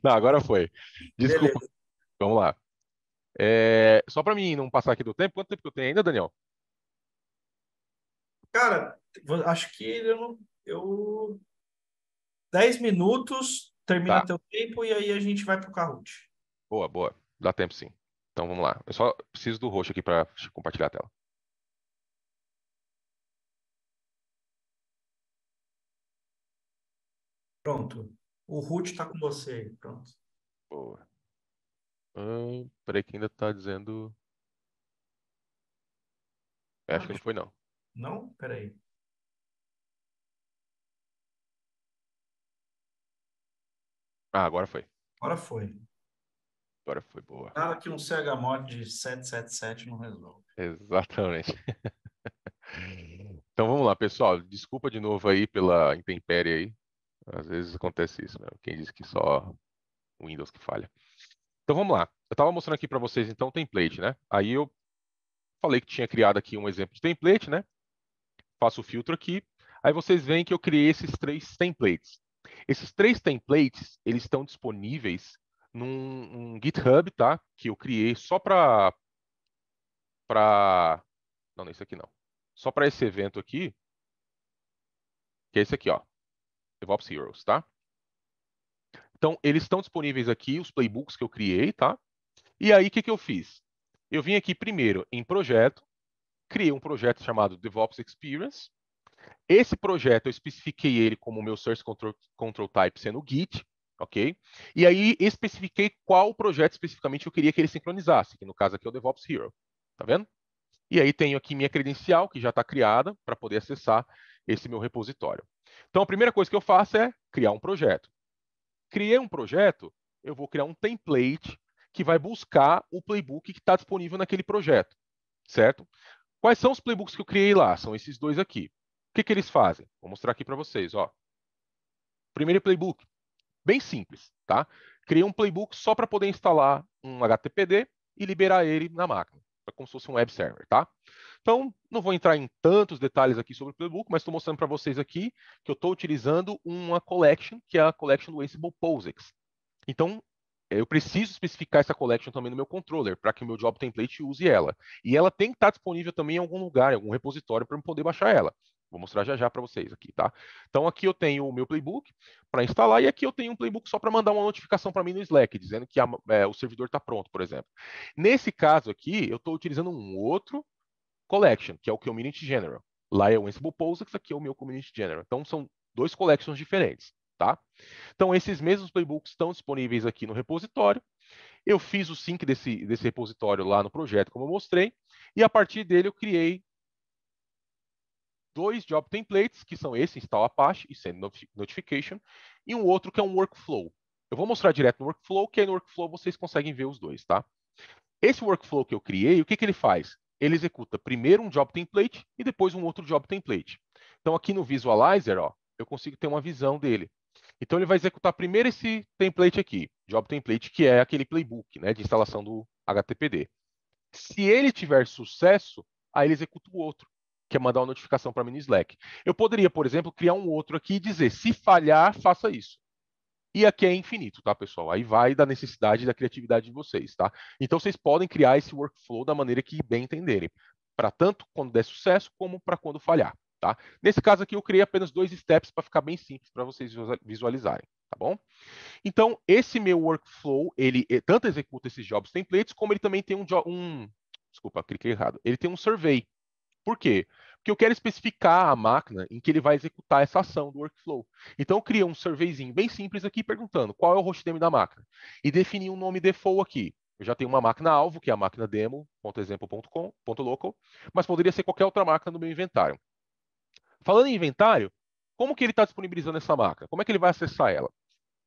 Não, agora foi. Desculpa, Beleza. vamos lá. Só para mim não passar aqui do tempo, quanto tempo que eu tenho ainda, Daniel? Cara, acho que eu 10 minutos, termina Tá, teu tempo e aí a gente vai pro Kahoot. boa, boa. Dá tempo sim. Então vamos lá. Eu só preciso do roxo aqui para compartilhar a tela. Pronto. O root está com você aí. Pronto. Boa. Peraí que ainda tá dizendo. Acho que não foi não. Não? Peraí. Ah, agora foi. Agora foi. Agora foi boa. Nada que um chmod de 777 não resolve. Exatamente. Então vamos lá, pessoal. Desculpa de novo aí pela intempérie aí. Às vezes acontece isso, né? Quem diz que só o Windows que falha. Então vamos lá. Eu estava mostrando aqui para vocês então o template, né? Aí eu falei que tinha criado aqui um exemplo de template, né? Faço o filtro aqui. Aí vocês veem que eu criei esses três templates. Esses três templates, eles estão disponíveis num GitHub, tá? Que eu criei só não, não, esse aqui não. Só para esse evento aqui, que é esse aqui, ó. DevOps Heroes, tá? Então, eles estão disponíveis aqui, os playbooks que eu criei, tá? E aí, o que que eu fiz? Eu vim aqui primeiro em projeto, criei um projeto chamado DevOps Experience. Esse projeto eu especifiquei ele como meu source control type sendo o Git, ok? E aí especifiquei qual projeto especificamente eu queria que ele sincronizasse, que no caso aqui é o DevOps Hero, tá vendo? E aí tenho aqui minha credencial, que já está criada, para poder acessar esse meu repositório. Então a primeira coisa que eu faço é criar um projeto. Criei um projeto, eu vou criar um template que vai buscar o playbook que está disponível naquele projeto, certo? Quais são os playbooks que eu criei lá? São esses dois aqui. O que que eles fazem? Vou mostrar aqui para vocês, ó. Primeiro playbook, bem simples, tá? Criei um playbook só para poder instalar um HTTPD e liberar ele na máquina, como se fosse um web server, tá? Então, não vou entrar em tantos detalhes aqui sobre o playbook, mas estou mostrando para vocês aqui que eu estou utilizando uma collection, que é a collection do Ansible POSIX. Então, eu preciso especificar essa collection também no meu controller, para que o meu job template use ela. E ela tem que estar disponível também em algum lugar, em algum repositório, para eu poder baixar ela. Vou mostrar já já para vocês aqui, tá? Então, aqui eu tenho o meu playbook para instalar, e aqui eu tenho um playbook só para mandar uma notificação para mim no Slack, dizendo que o servidor está pronto, por exemplo. Nesse caso aqui, eu estou utilizando um outro collection, que é o Community General. Lá é o Ansible POSIX, aqui é o meu Community General. Então, são dois collections diferentes, tá? Então, esses mesmos playbooks estão disponíveis aqui no repositório. Eu fiz o sync desse repositório lá no projeto, como eu mostrei, e a partir dele eu criei dois job templates, que são esse, install Apache e send notification, e um outro que é um workflow. Eu vou mostrar direto no workflow, que aí no workflow vocês conseguem ver os dois, tá? Esse workflow que eu criei, o que ele faz? Ele executa primeiro um job template e depois um outro job template. Então aqui no Visualizer, ó, eu consigo ter uma visão dele. Então ele vai executar primeiro esse template aqui, job template, que é aquele playbook, né, de instalação do HTTPD. Se ele tiver sucesso, aí ele executa o outro, que é mandar uma notificação para mim no Slack. Eu poderia, por exemplo, criar um outro aqui e dizer, se falhar, faça isso. E aqui é infinito, tá, pessoal? Aí vai da necessidade e da criatividade de vocês, tá? Então vocês podem criar esse workflow da maneira que bem entenderem, para tanto quando der sucesso, como para quando falhar, tá? Nesse caso aqui eu criei apenas 2 steps para ficar bem simples para vocês visualizarem, tá bom? Então esse meu workflow, ele tanto executa esses jobs templates, como ele também tem desculpa, cliquei errado. Ele tem um survey. Por quê? Porque eu quero especificar a máquina em que ele vai executar essa ação do workflow. Então, eu criei um surveyzinho bem simples aqui perguntando qual é o hostname da máquina. E defini um nome default aqui. Eu já tenho uma máquina-alvo, que é a máquina demo.example.com.local, mas poderia ser qualquer outra máquina no meu inventário. Falando em inventário, como que ele está disponibilizando essa máquina? Como é que ele vai acessar ela?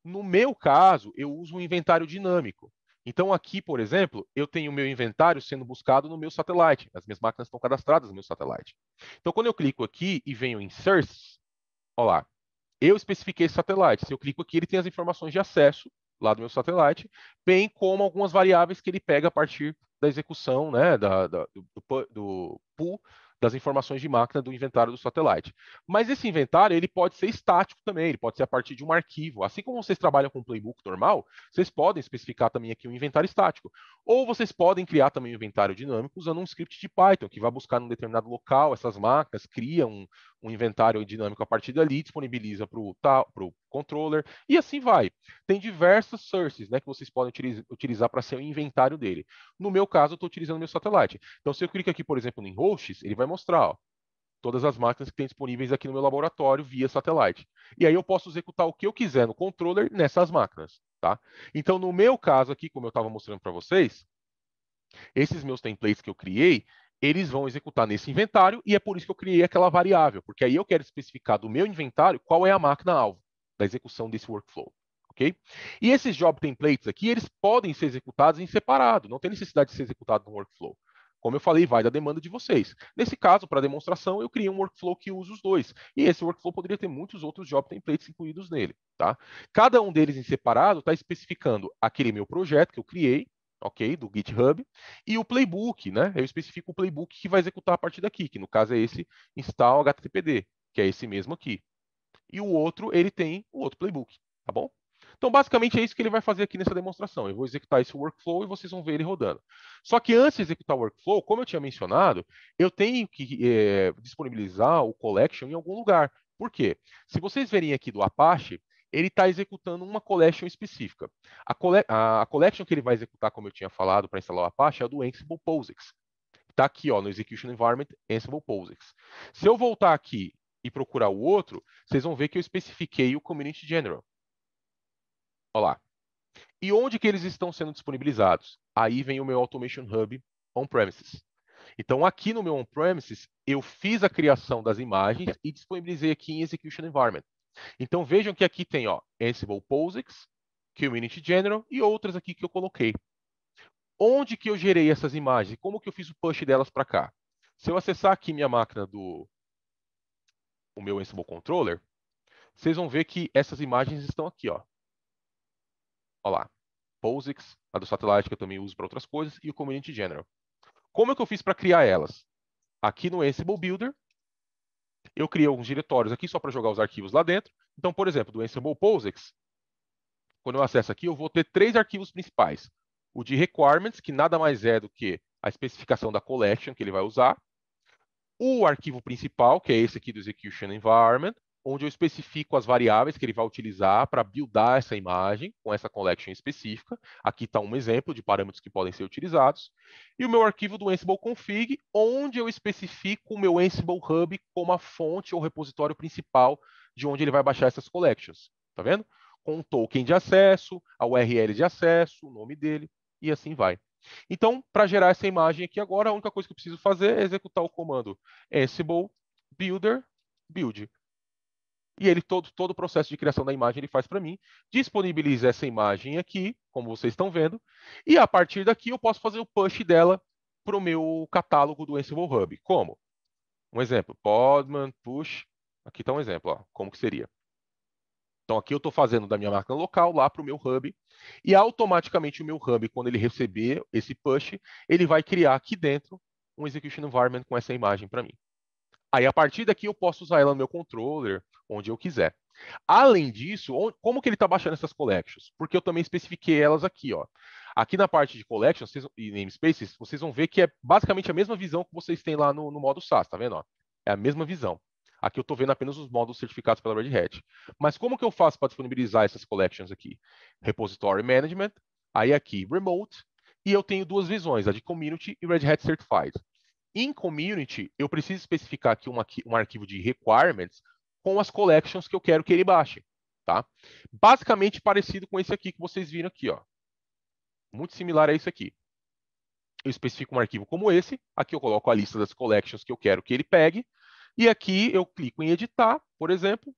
No meu caso, eu uso um inventário dinâmico. Então, aqui, por exemplo, eu tenho o meu inventário sendo buscado no meu satellite. As minhas máquinas estão cadastradas no meu satellite. Então, quando eu clico aqui e venho em Source, olha lá, eu especifiquei esse satellite. Se eu clico aqui, ele tem as informações de acesso lá do meu satellite, bem como algumas variáveis que ele pega a partir da execução, né, do pool das informações de máquina do inventário do satellite. Mas esse inventário ele pode ser estático também, ele pode ser a partir de um arquivo. Assim como vocês trabalham com playbook normal, vocês podem especificar também aqui um inventário estático. Ou vocês podem criar também um inventário dinâmico usando um script de Python, que vai buscar num determinado local essas máquinas, cria um inventário dinâmico a partir dali, disponibiliza para o controller, e assim vai. Tem diversas sources, né, que vocês podem utilizar para ser o inventário dele. No meu caso, eu estou utilizando meu satellite. Então, se eu clico aqui, por exemplo, em hosts, ele vai mostrar, ó, todas as máquinas que tem disponíveis aqui no meu laboratório via satellite. E aí eu posso executar o que eu quiser no controller nessas máquinas, tá? Então, no meu caso aqui, como eu estava mostrando para vocês, esses meus templates que eu criei, eles vão executar nesse inventário e é por isso que eu criei aquela variável, porque aí eu quero especificar do meu inventário qual é a máquina-alvo da execução desse workflow. Ok? E esses job templates aqui, eles podem ser executados em separado, não tem necessidade de ser executado no workflow. Como eu falei, vai da demanda de vocês. Nesse caso, para demonstração, eu criei um workflow que usa os dois. E esse workflow poderia ter muitos outros job templates incluídos nele. Tá? Cada um deles em separado está especificando aquele meu projeto que eu criei, ok, do GitHub, e o playbook, né? Eu especifico o playbook que vai executar a partir daqui, que no caso é esse install HTTPD, que é esse mesmo aqui. E o outro, ele tem o outro playbook, tá bom? Então, basicamente, é isso que ele vai fazer aqui nessa demonstração. Eu vou executar esse workflow e vocês vão ver ele rodando. Só que antes de executar o workflow, como eu tinha mencionado, eu tenho que disponibilizar o collection em algum lugar. Por quê? Se vocês verem aqui do Apache, ele está executando uma collection específica. A collection que ele vai executar, como eu tinha falado, para instalar o Apache, é a do Ansible POSIX. Está aqui, ó, no Execution Environment, Ansible POSIX. Se eu voltar aqui e procurar o outro, vocês vão ver que eu especifiquei o Community General. Olha lá. E onde que eles estão sendo disponibilizados? Aí vem o meu Automation Hub on-premises. Então, aqui no meu on-premises, eu fiz a criação das imagens e disponibilizei aqui em Execution Environment. Então, vejam que aqui tem ó, Ansible POSIX, Community General e outras aqui que eu coloquei. Onde que eu gerei essas imagens? Como que eu fiz o push delas para cá? Se eu acessar aqui minha máquina o meu Ansible Controller, vocês vão ver que essas imagens estão aqui, ó. Olha lá. POSIX, a do Satellite, que eu também uso para outras coisas, e o Community General. Como é que eu fiz para criar elas? Aqui no Ansible Builder, eu criei alguns diretórios aqui só para jogar os arquivos lá dentro. Então, por exemplo, do Ansible POSIX, quando eu acesso aqui, eu vou ter 3 arquivos principais. O de requirements, que nada mais é do que a especificação da collection que ele vai usar. O arquivo principal, que é esse aqui do Execution Environment, onde eu especifico as variáveis que ele vai utilizar para buildar essa imagem com essa collection específica. Aqui está um exemplo de parâmetros que podem ser utilizados. E o meu arquivo do Ansible Config, onde eu especifico o meu Ansible Hub como a fonte ou repositório principal de onde ele vai baixar essas collections. Tá vendo? Com um token de acesso, a URL de acesso, o nome dele, e assim vai. Então, para gerar essa imagem aqui agora, a única coisa que eu preciso fazer é executar o comando Ansible builder, build. E ele, todo o processo de criação da imagem, ele faz para mim, disponibiliza essa imagem aqui, como vocês estão vendo, e a partir daqui eu posso fazer o push dela para o meu catálogo do Ansible Hub. Como? Um exemplo, Podman, push, aqui está um exemplo, ó, como que seria. Então aqui eu estou fazendo da minha máquina local lá para o meu hub, e automaticamente o meu hub, quando ele receber esse push, ele vai criar aqui dentro um execution environment com essa imagem para mim. Aí, a partir daqui, eu posso usar ela no meu controller, onde eu quiser. Além disso, como que ele está baixando essas collections? Porque eu também especifiquei elas aqui, ó. Aqui na parte de collections e namespaces, vocês vão ver que é basicamente a mesma visão que vocês têm lá no modo SaaS, tá vendo? Ó? É a mesma visão. Aqui eu estou vendo apenas os módulos certificados pela Red Hat. Mas como que eu faço para disponibilizar essas collections aqui? Repository Management, aí aqui Remote, e eu tenho duas visões, a de Community e Red Hat Certified. Em Community, eu preciso especificar aqui um arquivo de requirements com as collections que eu quero que ele baixe. Tá? Basicamente parecido com esse aqui que vocês viram aqui. Ó. Muito similar a isso aqui. Eu especifico um arquivo como esse. Aqui eu coloco a lista das collections que eu quero que ele pegue. E aqui eu clico em editar, por exemplo.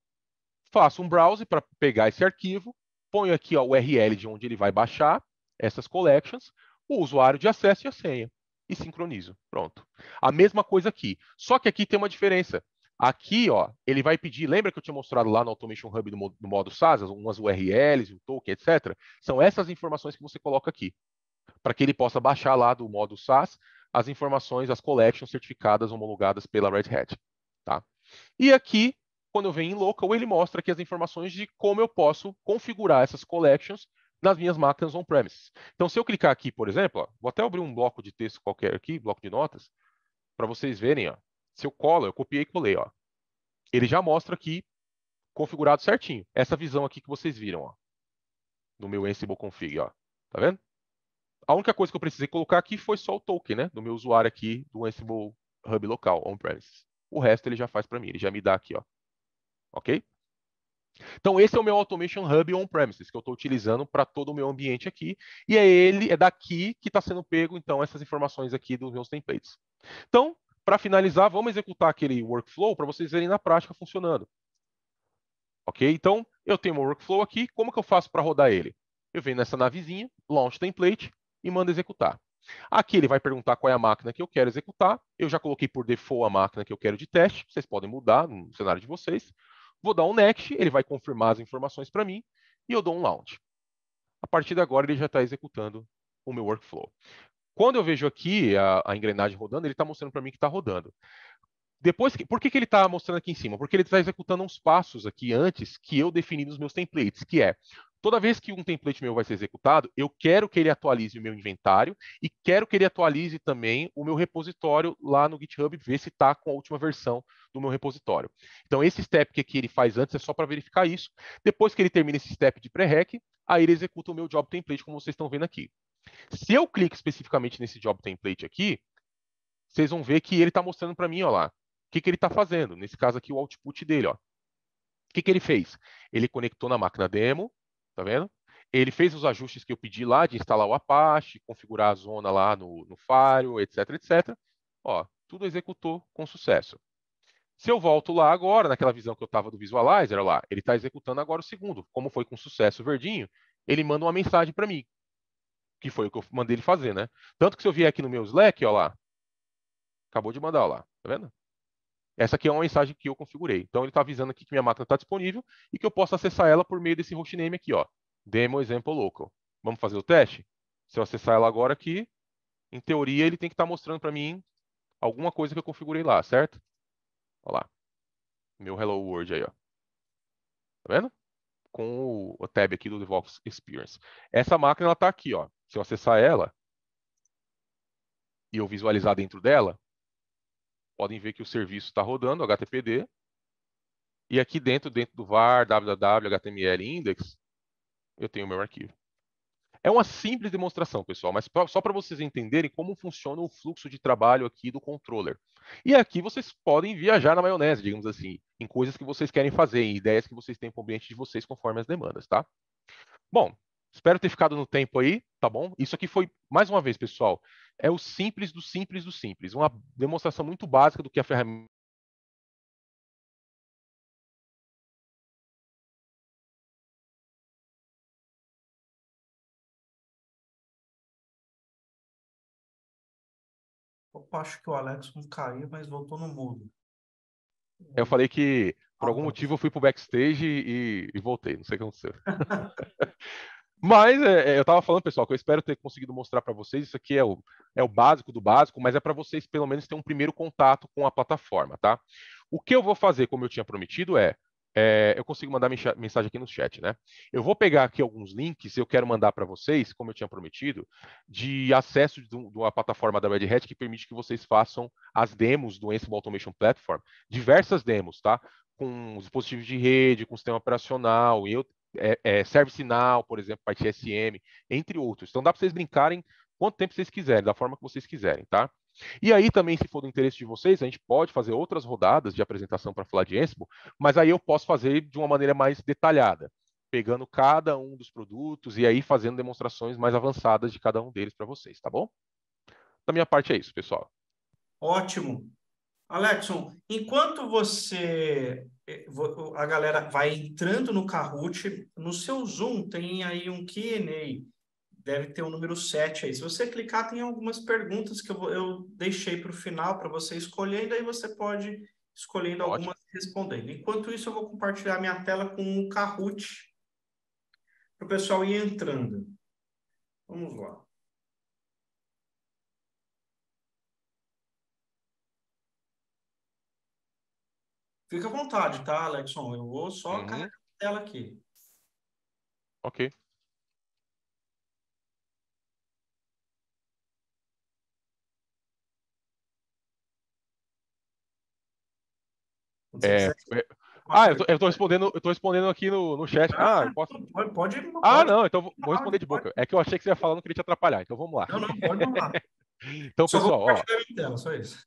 Faço um browse para pegar esse arquivo. Ponho aqui ó, o URL de onde ele vai baixar essas collections. O usuário de acesso e a senha. E sincronizo. Pronto. A mesma coisa aqui. Só que aqui tem uma diferença. Aqui, ó, ele vai pedir, lembra que eu tinha mostrado lá no Automation Hub do modo SaaS, umas URLs, um token, etc. São essas informações que você coloca aqui, para que ele possa baixar lá do modo SaaS as informações, as collections certificadas homologadas pela Red Hat. Tá? E aqui, quando eu venho em local, ele mostra aqui as informações de como eu posso configurar essas collections nas minhas máquinas on-premises. Então, se eu clicar aqui, por exemplo, ó, vou até abrir um bloco de texto qualquer aqui, bloco de notas, para vocês verem, ó, se eu colo, eu copiei e colei, ó, ele já mostra aqui configurado certinho. Essa visão aqui que vocês viram, ó, no meu Ansible config, ó, tá vendo? A única coisa que eu precisei colocar aqui foi só o token, né, do meu usuário aqui do Ansible Hub local, on-premises. O resto ele já faz para mim, ele já me dá aqui, ó, ok? Então, esse é o meu Automation Hub on-premises, que eu estou utilizando para todo o meu ambiente aqui. E é daqui que está sendo pego, então, essas informações aqui dos meus templates. Então, para finalizar, vamos executar aquele workflow para vocês verem na prática funcionando. Ok? Então, eu tenho meu workflow aqui. Como que eu faço para rodar ele? Eu venho nessa navezinha, Launch Template, e mando executar. Aqui ele vai perguntar qual é a máquina que eu quero executar. Eu já coloquei por default a máquina que eu quero de teste. Vocês podem mudar no cenário de vocês. Vou dar um next, ele vai confirmar as informações para mim e eu dou um launch. A partir de agora ele já está executando o meu workflow. Quando eu vejo aqui a engrenagem rodando, ele está mostrando para mim que está rodando. Por que ele está mostrando aqui em cima? Porque ele está executando uns passos aqui antes que eu defini nos meus templates, que é toda vez que um template meu vai ser executado, eu quero que ele atualize o meu inventário e quero que ele atualize também o meu repositório lá no GitHub, ver se está com a última versão do meu repositório. Então, esse step que aqui ele faz antes é só para verificar isso. Depois que ele termina esse step de pré-rec, aí ele executa o meu job template, como vocês estão vendo aqui. Se eu clico especificamente nesse job template aqui, vocês vão ver que ele está mostrando para mim, ó lá, o que ele está fazendo. Nesse caso aqui, o output dele, ó. O que ele fez? Ele conectou na máquina demo, tá vendo? Ele fez os ajustes que eu pedi lá de instalar o Apache, configurar a zona lá no Firewall, etc, etc. Ó, tudo executou com sucesso. Se eu volto lá agora, naquela visão que eu estava do Visualizer, ó lá, ele está executando agora o segundo. Como foi com sucesso verdinho, ele manda uma mensagem para mim, que foi o que eu mandei ele fazer, né? Tanto que se eu vier aqui no meu Slack, ó lá, acabou de mandar, ó lá, tá vendo? Essa aqui é uma mensagem que eu configurei. Então ele está avisando aqui que minha máquina está disponível e que eu posso acessar ela por meio desse hostname aqui, ó. Demo example local. Vamos fazer o teste? Se eu acessar ela agora aqui, em teoria ele tem que estar mostrando para mim alguma coisa que eu configurei lá, certo? Olha lá. Meu Hello World aí, ó. Tá vendo? Com o tab aqui do DevOps Experience. Essa máquina ela está aqui, ó. Se eu acessar ela e eu visualizar dentro dela, podem ver que o serviço está rodando, HTTPD. E aqui dentro do var, www, HTML index, eu tenho o meu arquivo. É uma simples demonstração, pessoal, mas só para vocês entenderem como funciona o fluxo de trabalho aqui do controller. E aqui vocês podem viajar na maionese, digamos assim, em coisas que vocês querem fazer, em ideias que vocês têm para o ambiente de vocês conforme as demandas, tá? Bom, espero ter ficado no tempo aí, tá bom? Isso aqui foi, mais uma vez, pessoal, é o simples do simples do simples. Uma demonstração muito básica do que a ferramenta Opa, acho que o Alex não caiu, mas voltou no mudo. Eu falei que por algum Ah, motivo eu fui pro backstage e voltei, não sei o que aconteceu. Mas eu tava falando, pessoal, que eu espero ter conseguido mostrar para vocês. Isso aqui é o básico do básico, mas é para vocês pelo menos ter um primeiro contato com a plataforma, tá? O que eu vou fazer, como eu tinha prometido, eu consigo mandar mensagem aqui no chat, né? Eu vou pegar aqui alguns links, eu quero mandar para vocês, como eu tinha prometido, de acesso de uma plataforma da Red Hat que permite que vocês façam as demos do Ansible Automation Platform, diversas demos, tá? Com dispositivos de rede, com sistema operacional, e ServiceNow, por exemplo, parte SM, entre outros. Então dá para vocês brincarem quanto tempo vocês quiserem, da forma que vocês quiserem, tá? E aí também, se for do interesse de vocês, a gente pode fazer outras rodadas de apresentação para falar de Ansible, mas aí eu posso fazer de uma maneira mais detalhada, pegando cada um dos produtos e aí fazendo demonstrações mais avançadas de cada um deles para vocês, tá bom? Da minha parte é isso, pessoal. ótimo. Alexson, enquanto a galera vai entrando no Kahoot, no seu Zoom tem aí um Q&A, deve ter o número 7 aí. Se você clicar, tem algumas perguntas que eu deixei para o final para você escolher, e daí você pode escolhendo Ótimo. algumas e respondendo. Enquanto isso, eu vou compartilhar minha tela com o Kahoot para o pessoal ir entrando. Vamos lá. Fica à vontade, tá, Alexson? Eu vou só Uhum, carregar a tela aqui. ok. Quando você É, quiser é, uma pergunta. eu tô respondendo aqui no chat. Ah, eu Ah, posso. Ah, pode. não, então vou responder de boca. É que eu achei que você ia falar, não queria te atrapalhar, então vamos lá. Não, não, pode mandar. Então, Só vou pessoal, ó. compartilhar minha tela, só isso.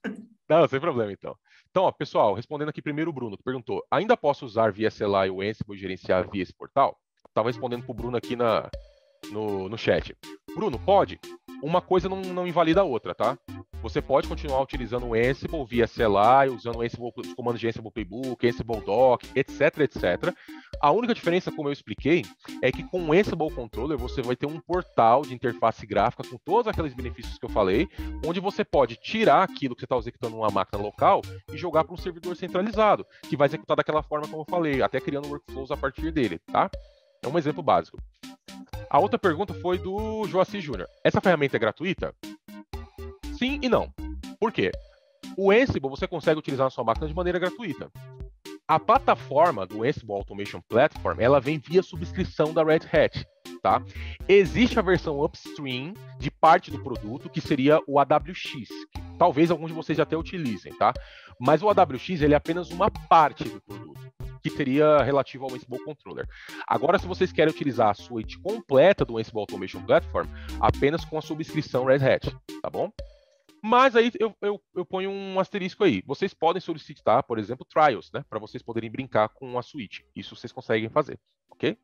Não, sem problema, então. Então, ó, pessoal, respondendo aqui primeiro o Bruno, que perguntou: ainda posso usar via CLI o Ansible e gerenciar via esse portal? Estava respondendo para o Bruno aqui no chat. Bruno, pode. Uma coisa não invalida a outra, tá? Você pode continuar utilizando o Ansible via CLI, usando o Ansible, os comandos de Ansible Playbook, Ansible Doc, etc, etc. A única diferença, como eu expliquei, é que com o Ansible Controller você vai ter um portal de interface gráfica com todos aqueles benefícios que eu falei, onde você pode tirar aquilo que você está executando numa máquina local e jogar para um servidor centralizado, que vai executar daquela forma como eu falei, até criando workflows a partir dele, tá? É um exemplo básico. A outra pergunta foi do Joaci Júnior. Essa ferramenta é gratuita? Sim e não. Por quê? O Ansible você consegue utilizar na sua máquina de maneira gratuita. A plataforma do Ansible Automation Platform, ela vem via subscrição da Red Hat, tá? Existe a versão upstream de parte do produto, que seria o AWX, que talvez alguns de vocês já até utilizem, tá? Mas o AWX, ele é apenas uma parte do produto, que seria relativo ao Ansible Controller. Agora, se vocês querem utilizar a suite completa do Ansible Automation Platform, apenas com a subscrição Red Hat, tá bom? Mas aí eu ponho um asterisco aí. Vocês podem solicitar, por exemplo, trials, né? Para vocês poderem brincar com a suíte. Isso vocês conseguem fazer, ok?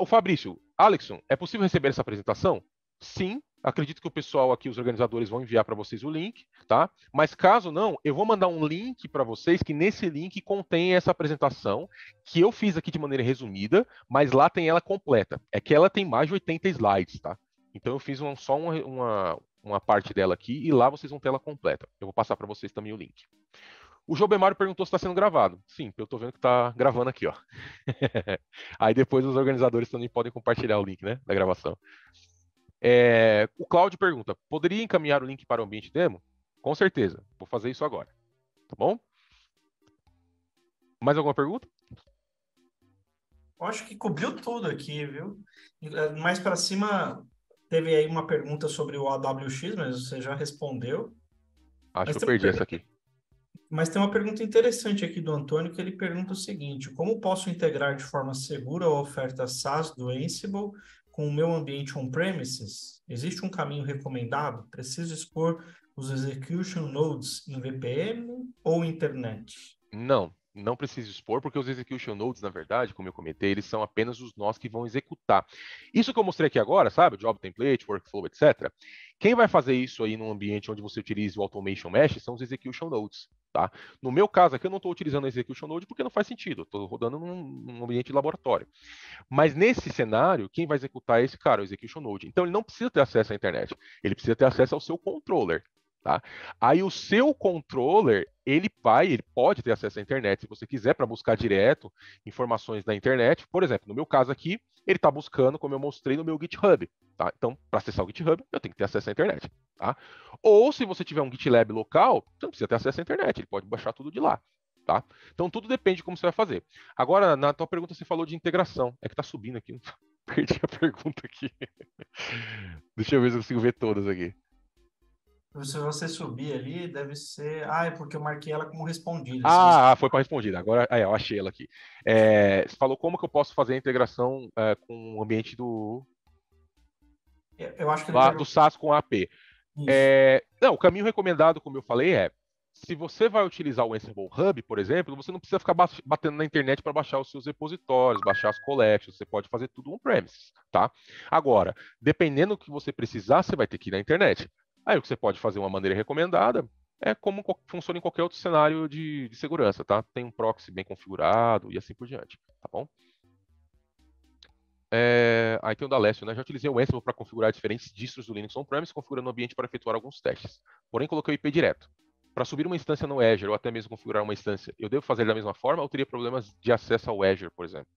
O Fabrício, Alexson, é possível receber essa apresentação? Sim. Acredito que o pessoal aqui, os organizadores, vão enviar para vocês o link, tá? Mas caso não, eu vou mandar um link para vocês que nesse link contém essa apresentação que eu fiz aqui de maneira resumida, mas lá tem ela completa. É que ela tem mais de 80 slides, tá? Então eu fiz só uma parte dela aqui e lá vocês vão ter ela completa. Eu vou passar para vocês também o link. O João Bemário perguntou se está sendo gravado. Sim, eu estou vendo que está gravando aqui, ó. Aí depois os organizadores também podem compartilhar o link, né, da gravação. O Cláudio pergunta: poderia encaminhar o link para o ambiente demo? Com certeza. Vou fazer isso agora. Tá bom? Mais alguma pergunta? Eu acho que cobriu tudo aqui, viu? Mais para cima, teve aí uma pergunta sobre o AWX, mas você já respondeu. Acho Mas que eu tem uma perdi essa pergunta, aqui. mas tem uma pergunta interessante aqui do Antônio, que ele pergunta o seguinte: como posso integrar de forma segura a oferta SaaS do Ansible com o meu ambiente on-premises? Existe um caminho recomendado? Preciso expor os execution nodes em VPN ou internet? Não precisa expor, porque os execution nodes, na verdade, como eu comentei, eles são apenas os nós que vão executar. Isso que eu mostrei aqui agora, sabe? Job template, workflow, etc. Quem vai fazer isso aí num ambiente onde você utiliza o automation mesh são os execution nodes, tá? No meu caso aqui, eu não estou utilizando o execution node porque não faz sentido. Estou rodando num ambiente de laboratório. Mas nesse cenário, quem vai executar é esse cara, o execution node. Então ele não precisa ter acesso à internet. Ele precisa ter acesso ao seu controller. Tá? Aí o seu controller, ele pode ter acesso à internet se você quiser para buscar direto informações da internet. Por exemplo, no meu caso aqui, ele está buscando, como eu mostrei no meu GitHub. Tá? Então, para acessar o GitHub, eu tenho que ter acesso à internet. Tá? Ou se você tiver um GitLab local, você não precisa ter acesso à internet, ele pode baixar tudo de lá. Tá? Então, tudo depende de como você vai fazer. Agora, na tua pergunta, você falou de integração. É que está subindo aqui. Perdi a pergunta aqui. Deixa eu ver se eu consigo ver todas aqui. Se você subir ali, deve ser. Ah, é porque eu marquei ela como respondida. Se você... Foi para respondida. Agora, eu achei ela aqui. Você falou como que eu posso fazer a integração com o ambiente Eu acho que ele do perguntou SaaS com a AP. isso. Não, o caminho recomendado, como eu falei, se você vai utilizar o Ansible Hub, por exemplo, você não precisa ficar batendo na internet para baixar os seus repositórios, baixar as collections, você pode fazer tudo on-premise, tá? Agora, dependendo do que você precisar, você vai ter que ir na internet. Aí o que você pode fazer uma maneira recomendada é como funciona em qualquer outro cenário de segurança, tá? Tem um proxy bem configurado e assim por diante, tá bom? Aí tem o da Alessio, né? Já utilizei o Ansible para configurar diferentes distros do Linux on-premise, configurando o ambiente para efetuar alguns testes. Porém, coloquei o IP direto. Para subir uma instância no Azure ou até mesmo configurar uma instância, eu devo fazer da mesma forma ou teria problemas de acesso ao Azure, por exemplo?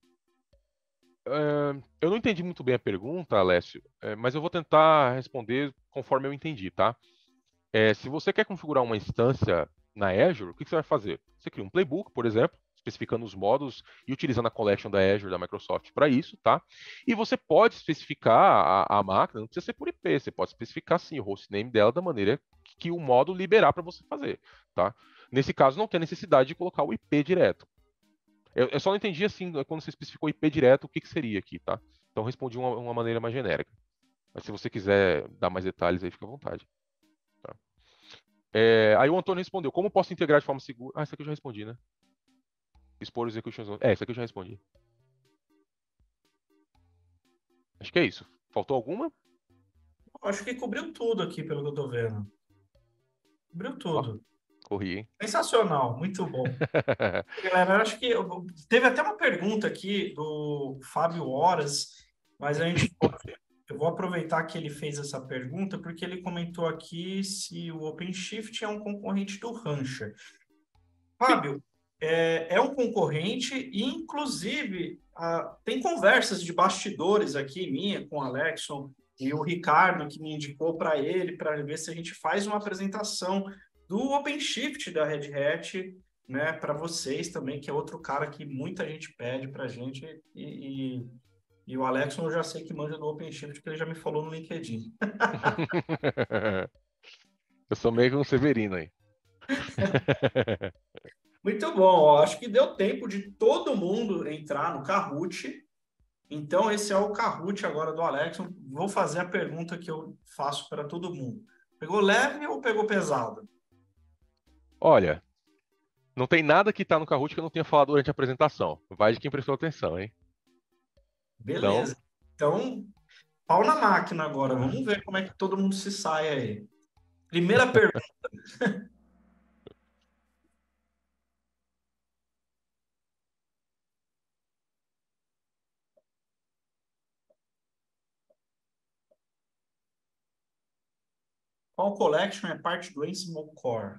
Eu não entendi muito bem a pergunta, Alessio, mas eu vou tentar responder conforme eu entendi, tá? Se você quer configurar uma instância na Azure, o que você vai fazer? Você cria um playbook, por exemplo, especificando os modos e utilizando a collection da Azure, da Microsoft, para isso, tá? E você pode especificar a máquina, não precisa ser por IP, você pode especificar, sim, o hostname dela da maneira que o modo liberar para você fazer, tá? Nesse caso, não tem necessidade de colocar o IP direto. Eu só não entendi, assim, quando você especificou IP direto, o que seria aqui, tá? Então, eu respondi uma maneira mais genérica. Mas se você quiser dar mais detalhes, aí fica à vontade. Tá? Aí o Antônio respondeu, como posso integrar de forma segura? Ah, isso aqui eu já respondi, né? Expor execution zone. Isso aqui eu já respondi. Acho que é isso. Faltou alguma? Acho que cobriu tudo aqui, pelo que eu tô vendo. Cobriu Ó, tudo. corri, hein? Sensacional, muito bom. Galera, eu acho que teve até uma pergunta aqui do Fábio Horas, mas eu vou aproveitar que ele fez essa pergunta porque ele comentou aqui se o OpenShift é um concorrente do Rancher. Sim. Fábio, é um concorrente e, inclusive, tem conversas de bastidores aqui, minha com o Alexson e o Ricardo, que me indicou para ele, para ver se a gente faz uma apresentação do OpenShift da Red Hat, né, para vocês também, que é outro cara que muita gente pede para a gente. E o Alexson eu já sei que manja do OpenShift, porque ele já me falou no LinkedIn. Eu sou meio que um Severino aí. Muito bom, ó. Acho que deu tempo de todo mundo entrar no Kahoot. Então, esse é o Kahoot agora do Alex. Vou fazer a pergunta que eu faço para todo mundo. Pegou leve ou pegou pesado? Olha, não tem nada que tá no Kahoot que eu não tenha falado durante a apresentação. Vai de quem prestou atenção, hein? Então, Beleza. Então, pau na máquina agora. Vamos ver como é que todo mundo se sai aí. Primeira pergunta. Qual collection é parte do Ansible Core?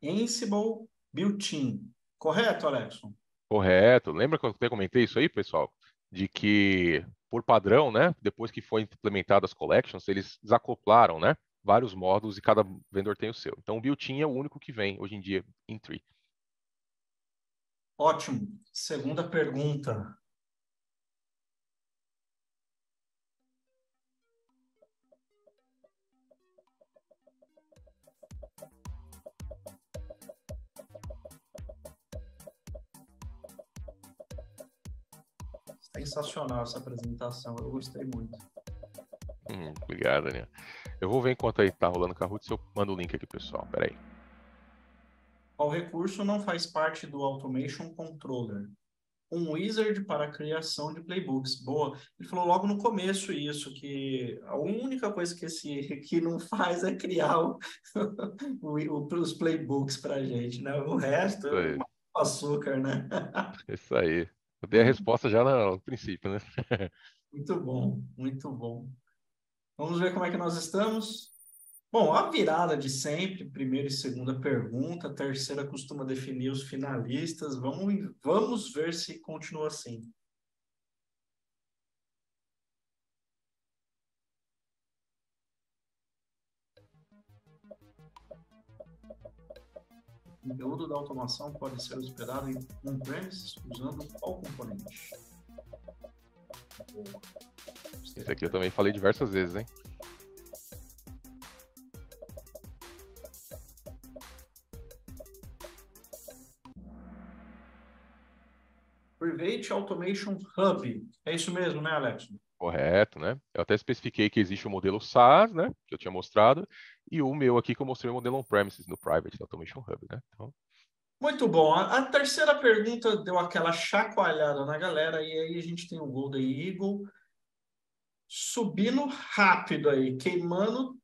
Ansible Built-in. Correto, Alexson? correto. Lembra que eu até comentei isso aí, pessoal? De que, por padrão, né? Depois que foi implementado as collections, eles desacoplaram, né? Vários módulos e cada vendedor tem o seu. Então, o built-in é o único que vem hoje em dia em Tree. Ótimo. Segunda pergunta. Sensacional essa apresentação. Eu gostei muito. Obrigado, Daniel. Eu vou ver enquanto aí tá rolando o Kahoot, se eu mando o link aqui, pessoal. Peraí. Qual recurso não faz parte do Automation Controller? um wizard para a criação de playbooks. Boa. Ele falou logo no começo isso, que a única coisa que que não faz é criar os playbooks para a gente, né? O resto Isso é aí. açúcar, né? Isso aí. Eu dei a resposta já no princípio, né? Muito bom, muito bom. Vamos ver como é que nós estamos. Bom, a virada de sempre, primeira e segunda pergunta, a terceira costuma definir os finalistas. Vamos ver se continua assim. O conteúdo da automação pode ser hospedado em on-premises usando qual componente? Esse aqui eu também falei diversas vezes, hein? Private Automation Hub. É isso mesmo, né, Alex? Correto, né? Eu até especifiquei que existe o modelo SaaS, né? Que eu tinha mostrado, e o meu aqui que eu mostrei o modelo on-premises no Private Automation Hub, né? Então, Muito bom. A terceira pergunta deu aquela chacoalhada na galera, e aí a gente tem o Golden Eagle subindo rápido aí, queimando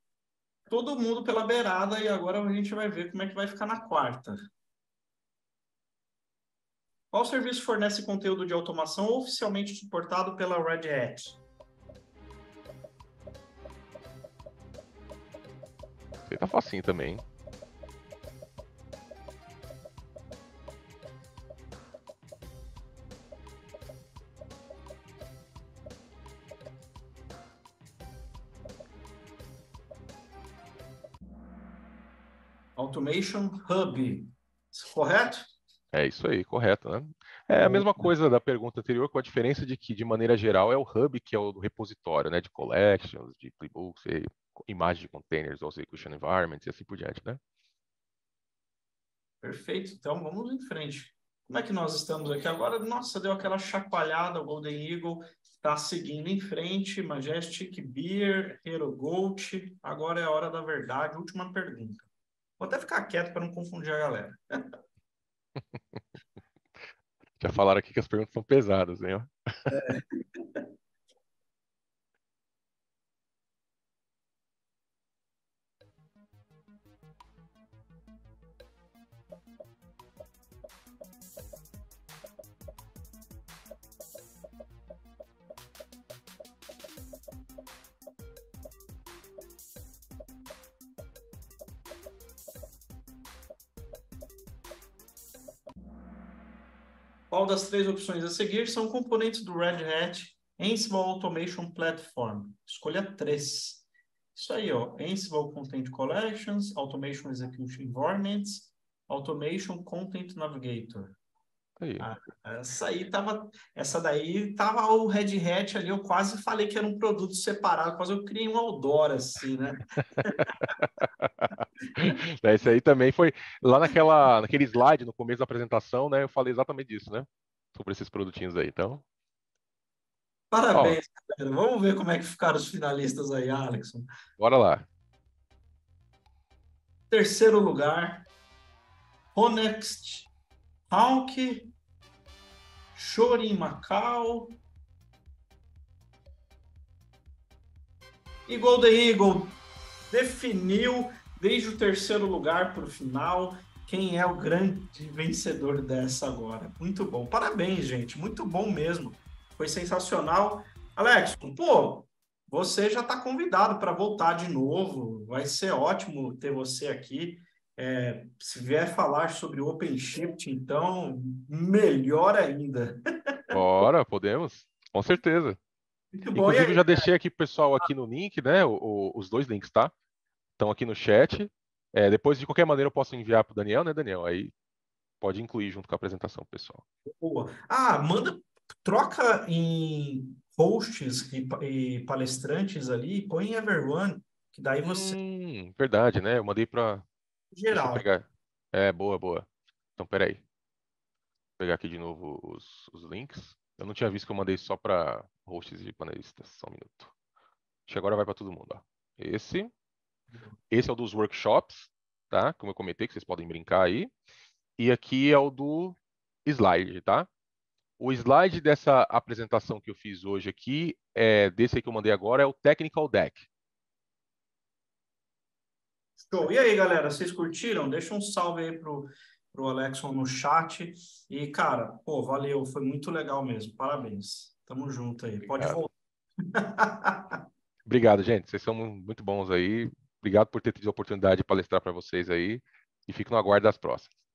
todo mundo pela beirada, e agora a gente vai ver como é que vai ficar na quarta. Qual serviço fornece conteúdo de automação oficialmente suportado pela Red Hat? isso aí tá facinho também, hein? Automation Hub. Correto? É isso aí, correto, né? É a Boa. mesma coisa da pergunta anterior, com a diferença de que, de maneira geral, é o hub que é o do repositório, né? De collections, de playbooks, e imagem de containers, ou execution environments e assim por diante, né? Perfeito. Então vamos em frente. Como é que nós estamos aqui agora? Nossa, deu aquela chacoalhada. O Golden Eagle está seguindo em frente. Majestic Beer, Hero Gold. Agora é a hora da verdade. Última pergunta. Vou até ficar quieto para não confundir a galera. Já falaram aqui que as perguntas são pesadas, hein? Ó. Qual das três opções a seguir são componentes do Red Hat Ansible Automation Platform? Escolha 3. Isso aí, ó. Ansible Content Collections, Automation Execution Environments, Automation Content Navigator. Aí. Ah, essa daí tava o Red Hat ali, eu quase falei que era um produto separado, quase eu criei um Eudora, assim, né? Esse aí também foi lá naquele slide no começo da apresentação, né? Eu falei exatamente disso, né? Sobre esses produtinhos aí. Então, ó, Parabéns, galera. Vamos ver como é que ficaram os finalistas aí, Alex. bora lá. Terceiro lugar, Honext, Hawk, Shorin Macau e Golden Eagle definiu desde o terceiro lugar para o final quem é o grande vencedor dessa agora. Muito bom. Parabéns, gente. Muito bom mesmo. Foi sensacional. Alex, pô, você já está convidado para voltar de novo. Vai ser ótimo ter você aqui. Se vier falar sobre o OpenShift, então, melhor ainda. Bora, podemos? Com certeza. Muito bom. E Inclusive, eu aí? já deixei aqui pro pessoal aqui no link, né? Os dois links, tá? Estão aqui no chat. Depois, de qualquer maneira, eu posso enviar pro Daniel, né, Daniel? Aí pode incluir junto com a apresentação, pessoal. Boa. Ah, troca em hosts e palestrantes ali e põe em Everyone, que daí você, Verdade, né? Eu mandei pra. Deixa eu geral. pegar. Boa, boa. Então, peraí. Vou pegar aqui de novo os links. Eu não tinha visto que eu mandei só para hosts e panelistas. Só um minuto. Acho que agora vai para todo mundo, ó. Esse é o dos workshops, tá? Como eu comentei, que vocês podem brincar aí. E aqui é o do slide, tá? O slide dessa apresentação que eu fiz hoje aqui, desse aí que eu mandei agora, é o Technical Deck. Show. E aí, galera, vocês curtiram? Deixa um salve aí pro Alexson no chat. E, cara, pô, valeu, foi muito legal mesmo. Parabéns. Tamo junto aí. Pode Obrigado. voltar. Obrigado, gente. Vocês são muito bons aí. Obrigado por ter tido a oportunidade de palestrar para vocês aí. E fico no aguardo das próximas.